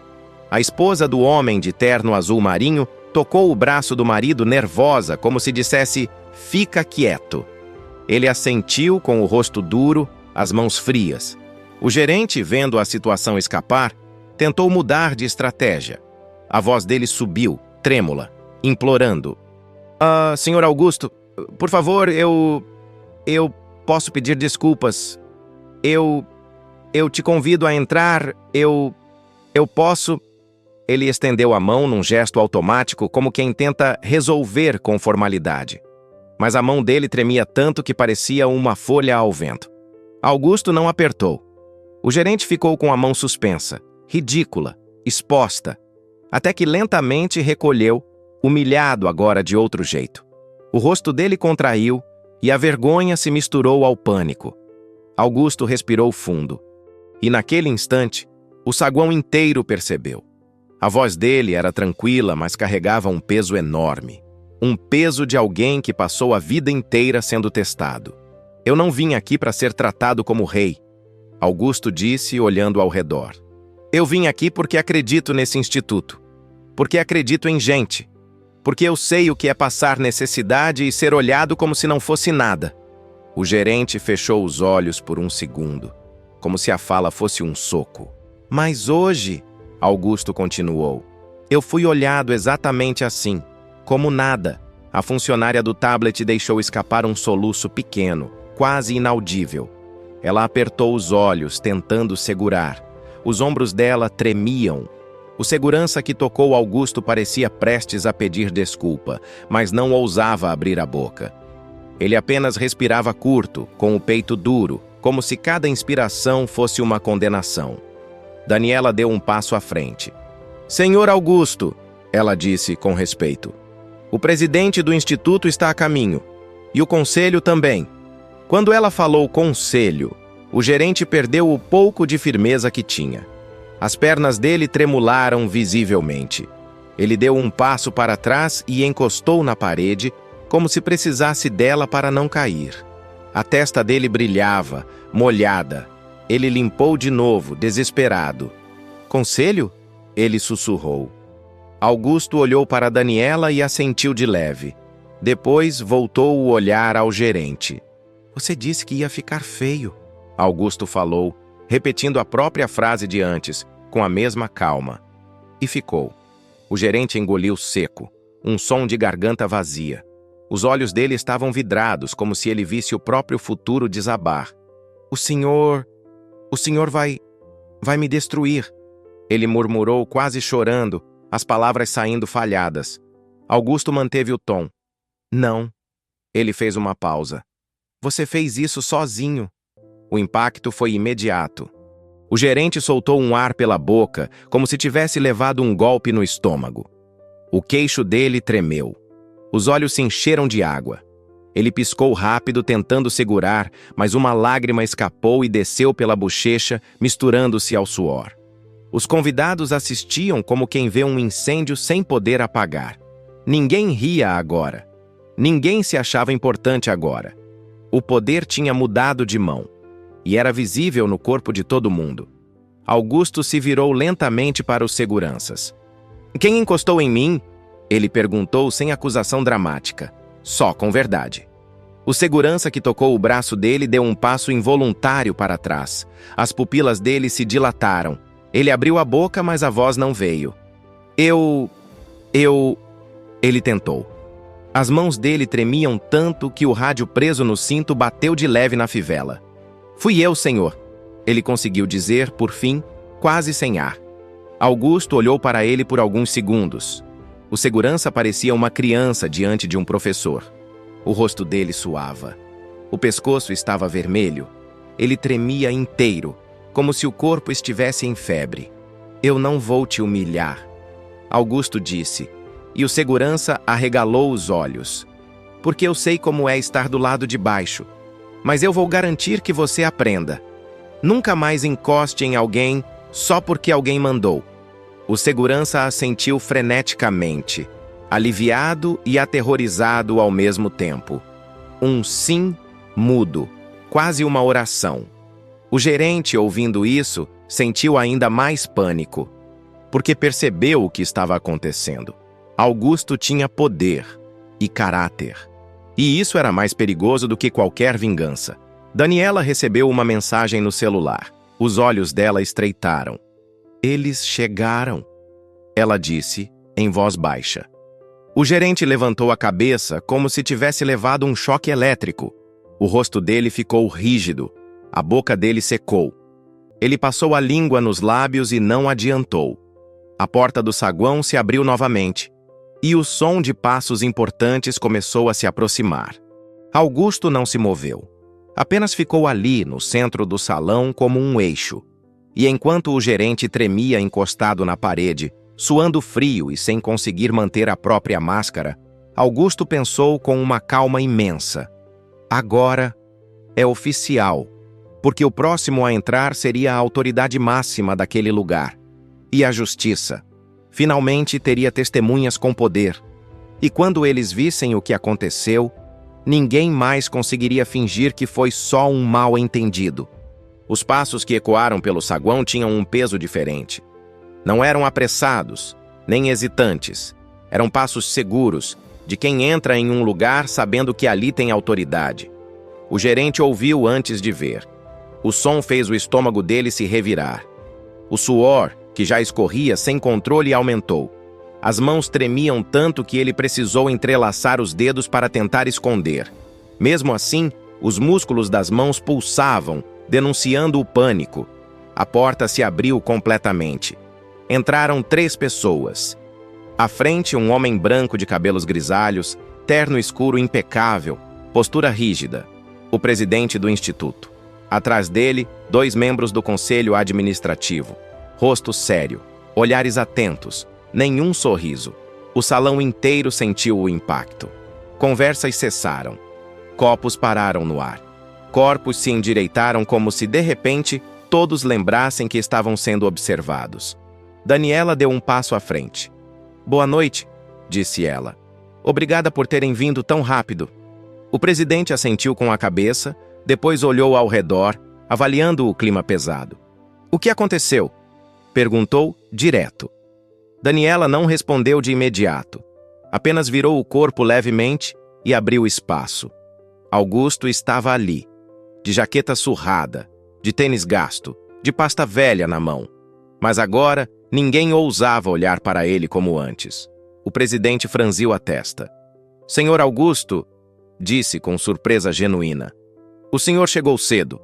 A esposa do homem de terno azul marinho tocou o braço do marido nervosa, como se dissesse, fica quieto. Ele assentiu com o rosto duro, as mãos frias. O gerente, vendo a situação escapar, tentou mudar de estratégia. A voz dele subiu, trêmula, implorando. Senhor Augusto, por favor, eu posso pedir desculpas. Eu te convido a entrar, eu posso... Ele estendeu a mão num gesto automático, como quem tenta resolver com formalidade. Mas a mão dele tremia tanto que parecia uma folha ao vento. Augusto não apertou. O gerente ficou com a mão suspensa, ridícula, exposta, até que lentamente recolheu, humilhado agora de outro jeito. O rosto dele contraiu e a vergonha se misturou ao pânico. Augusto respirou fundo. E naquele instante, o saguão inteiro percebeu. A voz dele era tranquila, mas carregava um peso enorme. Um peso de alguém que passou a vida inteira sendo testado. Eu não vim aqui para ser tratado como rei, Augusto disse, olhando ao redor. Eu vim aqui porque acredito nesse instituto. Porque acredito em gente. Porque eu sei o que é passar necessidade e ser olhado como se não fosse nada. O gerente fechou os olhos por um segundo, como se a fala fosse um soco. Mas hoje... Augusto continuou. Eu fui olhado exatamente assim, como nada. A funcionária do tablet deixou escapar um soluço pequeno, quase inaudível. Ela apertou os olhos, tentando segurar. Os ombros dela tremiam. O segurança que tocou Augusto parecia prestes a pedir desculpa, mas não ousava abrir a boca. Ele apenas respirava curto, com o peito duro, como se cada inspiração fosse uma condenação. Daniela deu um passo à frente. Senhor Augusto, ela disse com respeito. O presidente do instituto está a caminho. E o conselho também. Quando ela falou conselho, o gerente perdeu o pouco de firmeza que tinha. As pernas dele tremularam visivelmente. Ele deu um passo para trás e encostou na parede, como se precisasse dela para não cair. A testa dele brilhava, molhada. Ele limpou de novo, desesperado. Conselho? Ele sussurrou. Augusto olhou para Daniela e assentiu de leve. Depois voltou o olhar ao gerente. Você disse que ia ficar feio, Augusto falou, repetindo a própria frase de antes, com a mesma calma. E ficou. O gerente engoliu seco, um som de garganta vazia. Os olhos dele estavam vidrados, como se ele visse o próprio futuro desabar. O senhor vai... Vai me destruir, ele murmurou, quase chorando, as palavras saindo falhadas. Augusto manteve o tom. Não. Ele fez uma pausa. Você fez isso sozinho. O impacto foi imediato. O gerente soltou um ar pela boca, como se tivesse levado um golpe no estômago. O queixo dele tremeu. Os olhos se encheram de água. Ele piscou rápido, tentando segurar, mas uma lágrima escapou e desceu pela bochecha, misturando-se ao suor. Os convidados assistiam como quem vê um incêndio sem poder apagar. Ninguém ria agora. Ninguém se achava importante agora. O poder tinha mudado de mão. E era visível no corpo de todo mundo. Augusto se virou lentamente para os seguranças. Quem encostou em mim? Ele perguntou sem acusação dramática. Só com verdade. O segurança que tocou o braço dele deu um passo involuntário para trás. As pupilas dele se dilataram. Ele abriu a boca, mas a voz não veio. Ele tentou. As mãos dele tremiam tanto que o rádio preso no cinto bateu de leve na fivela. Fui eu, senhor. Ele conseguiu dizer, por fim, quase sem ar. Augusto olhou para ele por alguns segundos. O segurança parecia uma criança diante de um professor. O rosto dele suava. O pescoço estava vermelho. Ele tremia inteiro, como se o corpo estivesse em febre. Eu não vou te humilhar, Augusto disse, e o segurança arregalou os olhos. Porque eu sei como é estar do lado de baixo, mas eu vou garantir que você aprenda. Nunca mais encoste em alguém só porque alguém mandou. O segurança assentiu freneticamente, aliviado e aterrorizado ao mesmo tempo. Um sim mudo, quase uma oração. O gerente, ouvindo isso, sentiu ainda mais pânico, porque percebeu o que estava acontecendo. Augusto tinha poder e caráter. E isso era mais perigoso do que qualquer vingança. Daniela recebeu uma mensagem no celular. Os olhos dela estreitaram. Eles chegaram, ela disse, em voz baixa. O gerente levantou a cabeça como se tivesse levado um choque elétrico. O rosto dele ficou rígido. A boca dele secou. Ele passou a língua nos lábios e não adiantou. A porta do saguão se abriu novamente. E o som de passos importantes começou a se aproximar. Augusto não se moveu. Apenas ficou ali, no centro do salão, como um eixo. E enquanto o gerente tremia encostado na parede, suando frio e sem conseguir manter a própria máscara, Augusto pensou com uma calma imensa. Agora é oficial, porque o próximo a entrar seria a autoridade máxima daquele lugar. E a justiça. Finalmente teria testemunhas com poder. E quando eles vissem o que aconteceu, ninguém mais conseguiria fingir que foi só um mal-entendido. Os passos que ecoaram pelo saguão tinham um peso diferente. Não eram apressados, nem hesitantes. Eram passos seguros, de quem entra em um lugar sabendo que ali tem autoridade. O gerente ouviu antes de ver. O som fez o estômago dele se revirar. O suor, que já escorria sem controle, aumentou. As mãos tremiam tanto que ele precisou entrelaçar os dedos para tentar esconder. Mesmo assim, os músculos das mãos pulsavam, denunciando o pânico. A porta se abriu completamente. Entraram 3 pessoas. À frente, um homem branco de cabelos grisalhos, terno escuro impecável, postura rígida. O presidente do instituto. Atrás dele, 2 membros do conselho administrativo. Rosto sério, olhares atentos, nenhum sorriso. O salão inteiro sentiu o impacto. Conversas cessaram. Copos pararam no ar. Corpos se endireitaram como se, de repente, todos lembrassem que estavam sendo observados. Daniela deu um passo à frente. Boa noite, disse ela. Obrigada por terem vindo tão rápido. O presidente assentiu com a cabeça, depois olhou ao redor, avaliando o clima pesado. O que aconteceu? Perguntou, direto. Daniela não respondeu de imediato. Apenas virou o corpo levemente e abriu espaço. Augusto estava ali, de jaqueta surrada, de tênis gasto, de pasta velha na mão. Mas agora, ninguém ousava olhar para ele como antes. O presidente franziu a testa. Senhor Augusto, disse com surpresa genuína. O senhor chegou cedo.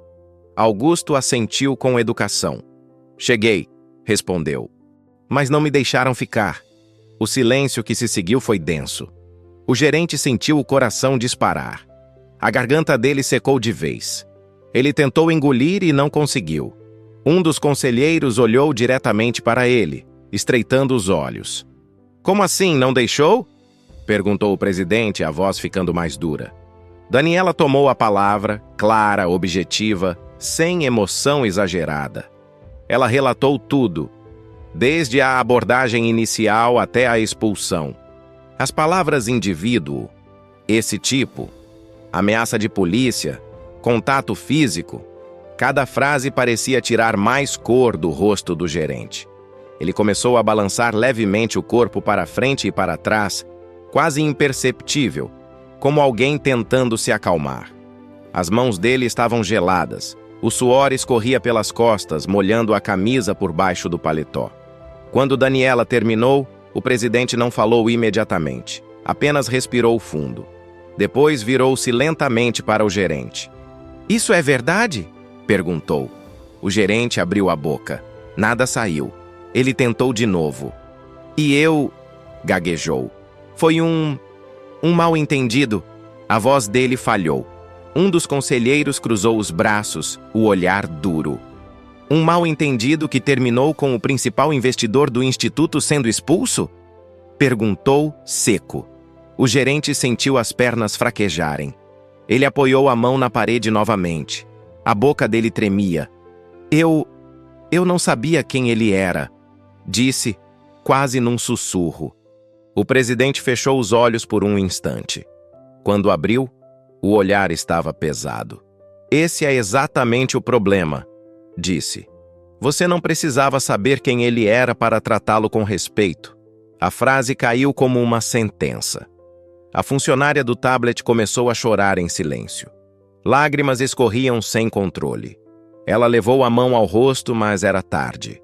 Augusto assentiu com educação. Cheguei, respondeu. Mas não me deixaram ficar. O silêncio que se seguiu foi denso. O gerente sentiu o coração disparar. A garganta dele secou de vez. Ele tentou engolir e não conseguiu. Um dos conselheiros olhou diretamente para ele, estreitando os olhos. Como assim, não deixou? Perguntou o presidente, a voz ficando mais dura. Daniela tomou a palavra, clara, objetiva, sem emoção exagerada. Ela relatou tudo, desde a abordagem inicial até a expulsão. As palavras indivíduo, esse tipo, ameaça de polícia, contato físico, cada frase parecia tirar mais cor do rosto do gerente. Ele começou a balançar levemente o corpo para frente e para trás, quase imperceptível, como alguém tentando se acalmar. As mãos dele estavam geladas, o suor escorria pelas costas, molhando a camisa por baixo do paletó. Quando Daniela terminou, o presidente não falou imediatamente, apenas respirou fundo. Depois virou-se lentamente para o gerente. "Isso é verdade?" perguntou. O gerente abriu a boca. Nada saiu. Ele tentou de novo. "E eu..." gaguejou. "Foi um mal-entendido." A voz dele falhou. Um dos conselheiros cruzou os braços, o olhar duro. "Um mal-entendido que terminou com o principal investidor do instituto sendo expulso?" perguntou, seco. O gerente sentiu as pernas fraquejarem. Ele apoiou a mão na parede novamente. A boca dele tremia. Eu não sabia quem ele era", disse, quase num sussurro. O presidente fechou os olhos por um instante. Quando abriu, o olhar estava pesado. "Esse é exatamente o problema", disse. "Você não precisava saber quem ele era para tratá-lo com respeito." A frase caiu como uma sentença. A funcionária do tablet começou a chorar em silêncio. Lágrimas escorriam sem controle. Ela levou a mão ao rosto, mas era tarde.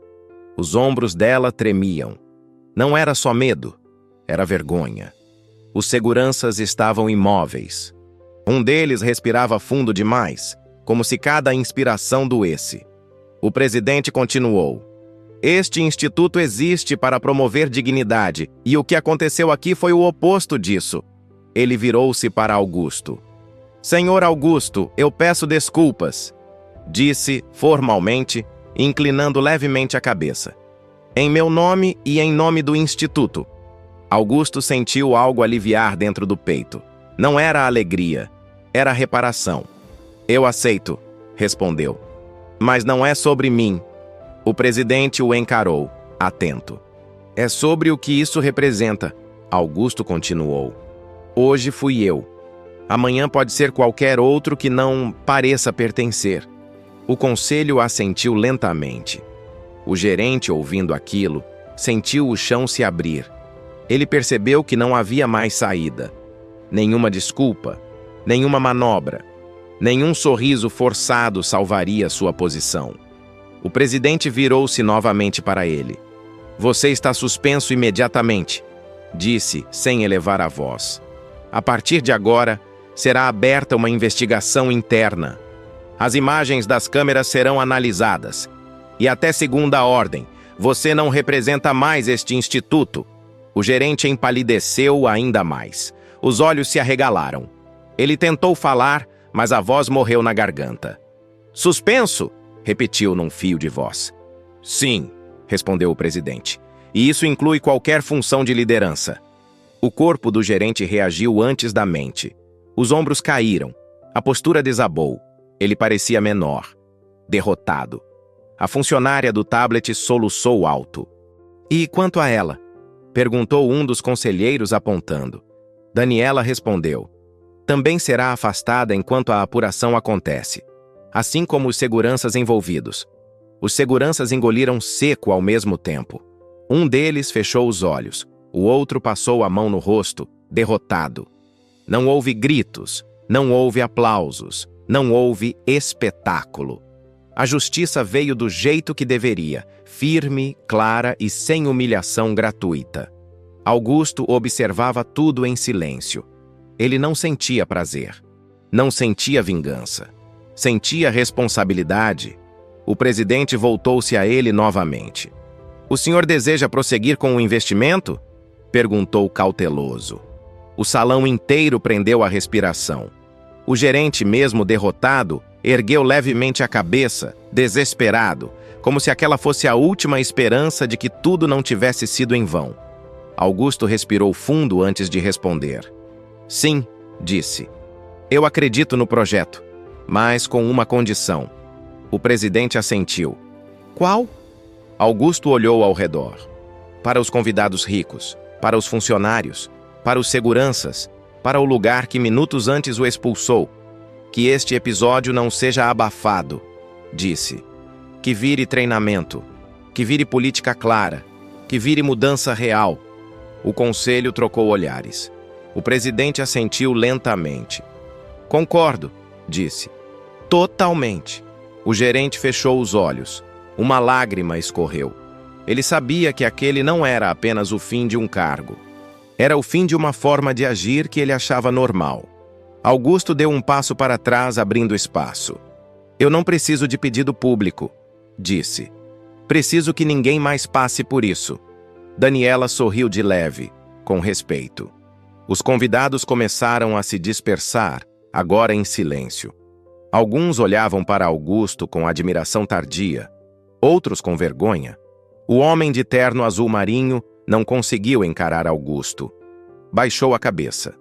Os ombros dela tremiam. Não era só medo, era vergonha. Os seguranças estavam imóveis. Um deles respirava fundo demais, como se cada inspiração doesse. O presidente continuou. "Este instituto existe para promover dignidade, e o que aconteceu aqui foi o oposto disso." Ele virou-se para Augusto. "Senhor Augusto, eu peço desculpas", disse formalmente, inclinando levemente a cabeça. "Em meu nome e em nome do instituto." Augusto sentiu algo aliviar dentro do peito. Não era alegria, era reparação. "Eu aceito", respondeu. "Mas não é sobre mim." O presidente o encarou, atento. "É sobre o que isso representa", Augusto continuou. "Hoje fui eu. Amanhã pode ser qualquer outro que não pareça pertencer." O conselho assentiu lentamente. O gerente, ouvindo aquilo, sentiu o chão se abrir. Ele percebeu que não havia mais saída. Nenhuma desculpa, nenhuma manobra, nenhum sorriso forçado salvaria sua posição. O presidente virou-se novamente para ele. "Você está suspenso imediatamente", disse, sem elevar a voz. "A partir de agora, será aberta uma investigação interna. As imagens das câmeras serão analisadas. E até segunda ordem, você não representa mais este instituto." O gerente empalideceu ainda mais. Os olhos se arregalaram. Ele tentou falar, mas a voz morreu na garganta. "Suspenso?" repetiu num fio de voz. "Sim", respondeu o presidente. "E isso inclui qualquer função de liderança." O corpo do gerente reagiu antes da mente. Os ombros caíram. A postura desabou. Ele parecia menor, derrotado. A funcionária do tablet soluçou alto. "E quanto a ela?" perguntou um dos conselheiros apontando. Daniela respondeu. "Também será afastada enquanto a apuração acontece, assim como os seguranças envolvidos." Os seguranças engoliram seco ao mesmo tempo. Um deles fechou os olhos, o outro passou a mão no rosto, derrotado. Não houve gritos, não houve aplausos, não houve espetáculo. A justiça veio do jeito que deveria, firme, clara e sem humilhação gratuita. Augusto observava tudo em silêncio. Ele não sentia prazer, não sentia vingança. Sentia responsabilidade, O presidente voltou-se a ele novamente. "O senhor deseja prosseguir com o investimento?" perguntou cauteloso. O salão inteiro prendeu a respiração. O gerente, mesmo derrotado, ergueu levemente a cabeça, desesperado, como se aquela fosse a última esperança de que tudo não tivesse sido em vão. Augusto respirou fundo antes de responder. "Sim", disse. "Eu acredito no projeto, mas com uma condição." O presidente assentiu. "Qual?" Augusto olhou ao redor. Para os convidados ricos, para os funcionários, para os seguranças, para o lugar que minutos antes o expulsou. "Que este episódio não seja abafado", disse. "Que vire treinamento, que vire política clara, que vire mudança real." O conselho trocou olhares. O presidente assentiu lentamente. "Concordo", disse. "Totalmente." O gerente fechou os olhos. Uma lágrima escorreu. Ele sabia que aquele não era apenas o fim de um cargo. Era o fim de uma forma de agir que ele achava normal. Augusto deu um passo para trás, abrindo espaço. "Eu não preciso de pedido público", disse. "Preciso que ninguém mais passe por isso." Daniela sorriu de leve, com respeito. Os convidados começaram a se dispersar, agora em silêncio. Alguns olhavam para Augusto com admiração tardia, outros com vergonha. O homem de terno azul marinho não conseguiu encarar Augusto. Baixou a cabeça.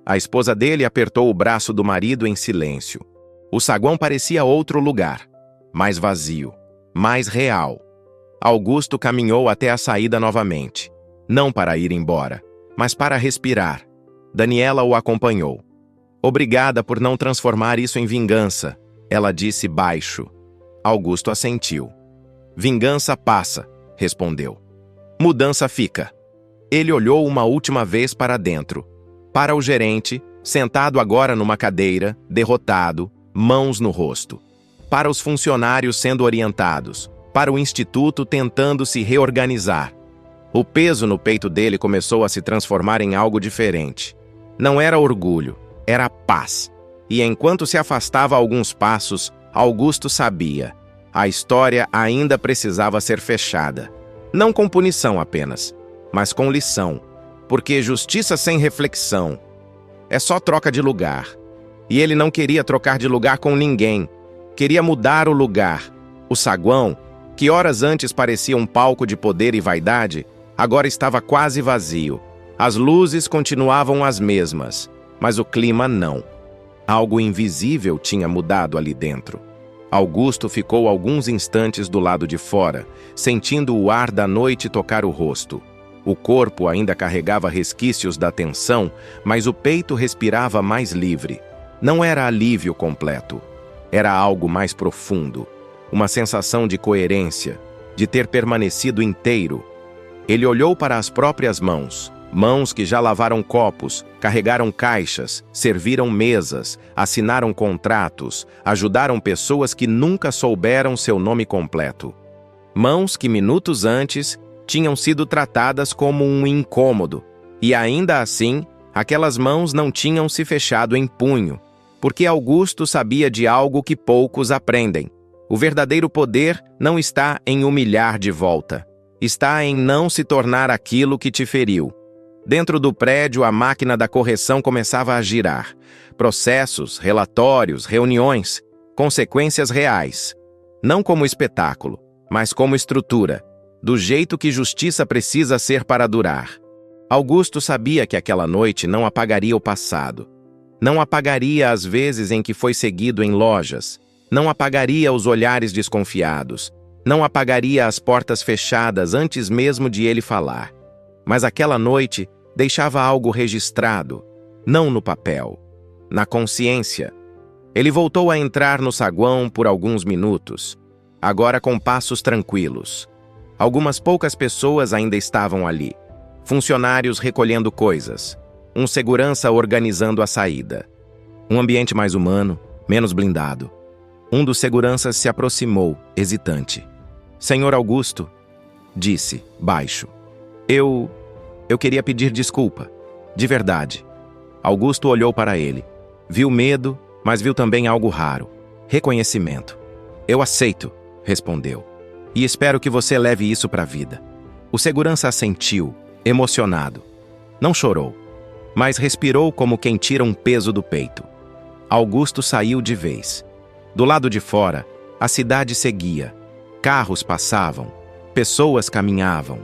A esposa dele apertou o braço do marido em silêncio. O saguão parecia outro lugar, mais vazio, mais real. Augusto caminhou até a saída novamente, não para ir embora, mas para respirar. Daniela o acompanhou. "Obrigada por não transformar isso em vingança", ela disse baixo. Augusto assentiu. "Vingança passa", respondeu. "Mudança fica." Ele olhou uma última vez para dentro. Para o gerente, sentado agora numa cadeira, derrotado, mãos no rosto. Para os funcionários sendo orientados. Para o instituto tentando se reorganizar. O peso no peito dele começou a se transformar em algo diferente. Não era orgulho, era paz. E enquanto se afastava alguns passos, Augusto sabia. A história ainda precisava ser fechada. Não com punição apenas, mas com lição. Porque justiça sem reflexão é só troca de lugar. E ele não queria trocar de lugar com ninguém. Queria mudar o lugar. O saguão, que horas antes parecia um palco de poder e vaidade, agora estava quase vazio. As luzes continuavam as mesmas, mas o clima não. Algo invisível tinha mudado ali dentro. Augusto ficou alguns instantes do lado de fora, sentindo o ar da noite tocar o rosto. O corpo ainda carregava resquícios da tensão, mas o peito respirava mais livre. Não era alívio completo. Era algo mais profundo. Uma sensação de coerência, de ter permanecido inteiro. Ele olhou para as próprias mãos. Mãos que já lavaram copos, carregaram caixas, serviram mesas, assinaram contratos, ajudaram pessoas que nunca souberam seu nome completo. Mãos que minutos antes tinham sido tratadas como um incômodo, e ainda assim, aquelas mãos não tinham se fechado em punho, porque Augusto sabia de algo que poucos aprendem. O verdadeiro poder não está em humilhar de volta, está em não se tornar aquilo que te feriu. Dentro do prédio, a máquina da correção começava a girar. Processos, relatórios, reuniões, consequências reais. Não como espetáculo, mas como estrutura, do jeito que justiça precisa ser para durar. Augusto sabia que aquela noite não apagaria o passado. Não apagaria as vezes em que foi seguido em lojas. Não apagaria os olhares desconfiados. Não apagaria as portas fechadas antes mesmo de ele falar. Mas aquela noite deixava algo registrado, não no papel, na consciência. Ele voltou a entrar no saguão por alguns minutos, agora com passos tranquilos. Algumas poucas pessoas ainda estavam ali. Funcionários recolhendo coisas, um segurança organizando a saída. Um ambiente mais humano, menos blindado. Um dos seguranças se aproximou, hesitante. "Senhor Augusto", disse, baixo. Eu queria pedir desculpa. De verdade." Augusto olhou para ele. Viu medo, mas viu também algo raro. Reconhecimento. "Eu aceito", respondeu. E espero que você leve isso para a vida. O segurança assentiu, emocionado. Não chorou, mas respirou como quem tira um peso do peito. Augusto saiu de vez. Do lado de fora, a cidade seguia. Carros passavam, pessoas caminhavam.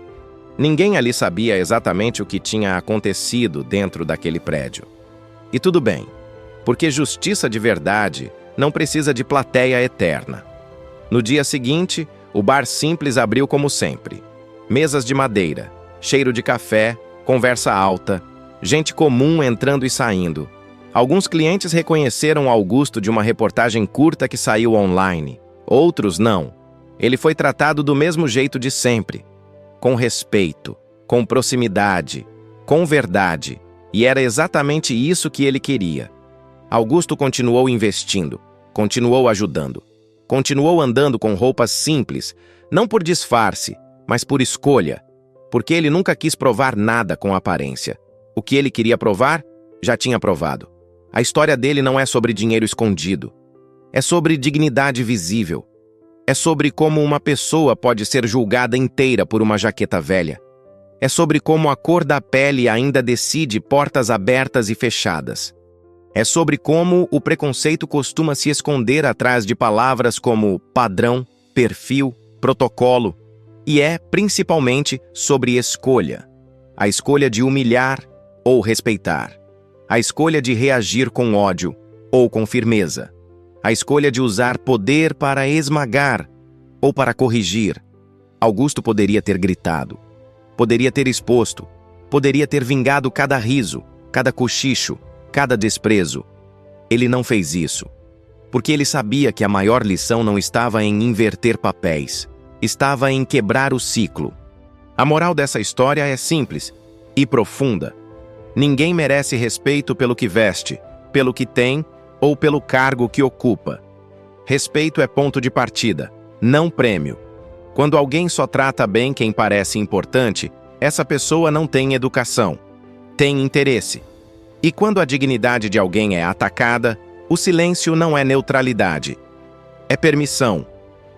Ninguém ali sabia exatamente o que tinha acontecido dentro daquele prédio. E tudo bem, porque justiça de verdade não precisa de plateia eterna. No dia seguinte, o bar simples abriu como sempre. Mesas de madeira, cheiro de café, conversa alta, gente comum entrando e saindo. Alguns clientes reconheceram Augusto de uma reportagem curta que saiu online. Outros não. Ele foi tratado do mesmo jeito de sempre. Com respeito, com proximidade, com verdade. E era exatamente isso que ele queria. Augusto continuou investindo, continuou ajudando. Continuou andando com roupas simples, não por disfarce, mas por escolha. Porque ele nunca quis provar nada com aparência. O que ele queria provar, já tinha provado. A história dele não é sobre dinheiro escondido. É sobre dignidade visível. É sobre como uma pessoa pode ser julgada inteira por uma jaqueta velha. É sobre como a cor da pele ainda decide portas abertas e fechadas. É sobre como o preconceito costuma se esconder atrás de palavras como padrão, perfil, protocolo. E é, principalmente, sobre escolha. A escolha de humilhar ou respeitar. A escolha de reagir com ódio ou com firmeza. A escolha de usar poder para esmagar ou para corrigir. Augusto poderia ter gritado. Poderia ter exposto. Poderia ter vingado cada riso, cada cochicho, cada desprezo. Ele não fez isso. Porque ele sabia que a maior lição não estava em inverter papéis. Estava em quebrar o ciclo. A moral dessa história é simples e profunda. Ninguém merece respeito pelo que veste, pelo que tem ou pelo cargo que ocupa. Respeito é ponto de partida, não prêmio. Quando alguém só trata bem quem parece importante, essa pessoa não tem educação, tem interesse. E quando a dignidade de alguém é atacada, o silêncio não é neutralidade, é permissão.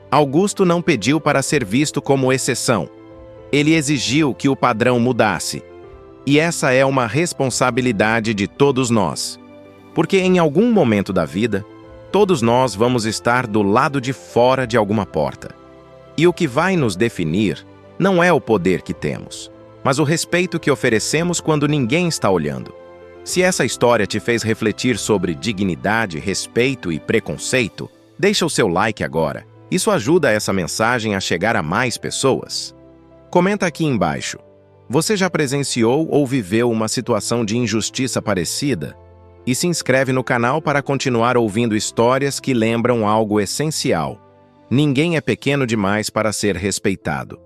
Augusto não pediu para ser visto como exceção. Ele exigiu que o padrão mudasse. E essa é uma responsabilidade de todos nós. Porque em algum momento da vida, todos nós vamos estar do lado de fora de alguma porta. E o que vai nos definir não é o poder que temos, mas o respeito que oferecemos quando ninguém está olhando. Se essa história te fez refletir sobre dignidade, respeito e preconceito, deixa o seu like agora. Isso ajuda essa mensagem a chegar a mais pessoas. Comenta aqui embaixo. Você já presenciou ou viveu uma situação de injustiça parecida? E se inscreve no canal para continuar ouvindo histórias que lembram algo essencial. Ninguém é pequeno demais para ser respeitado.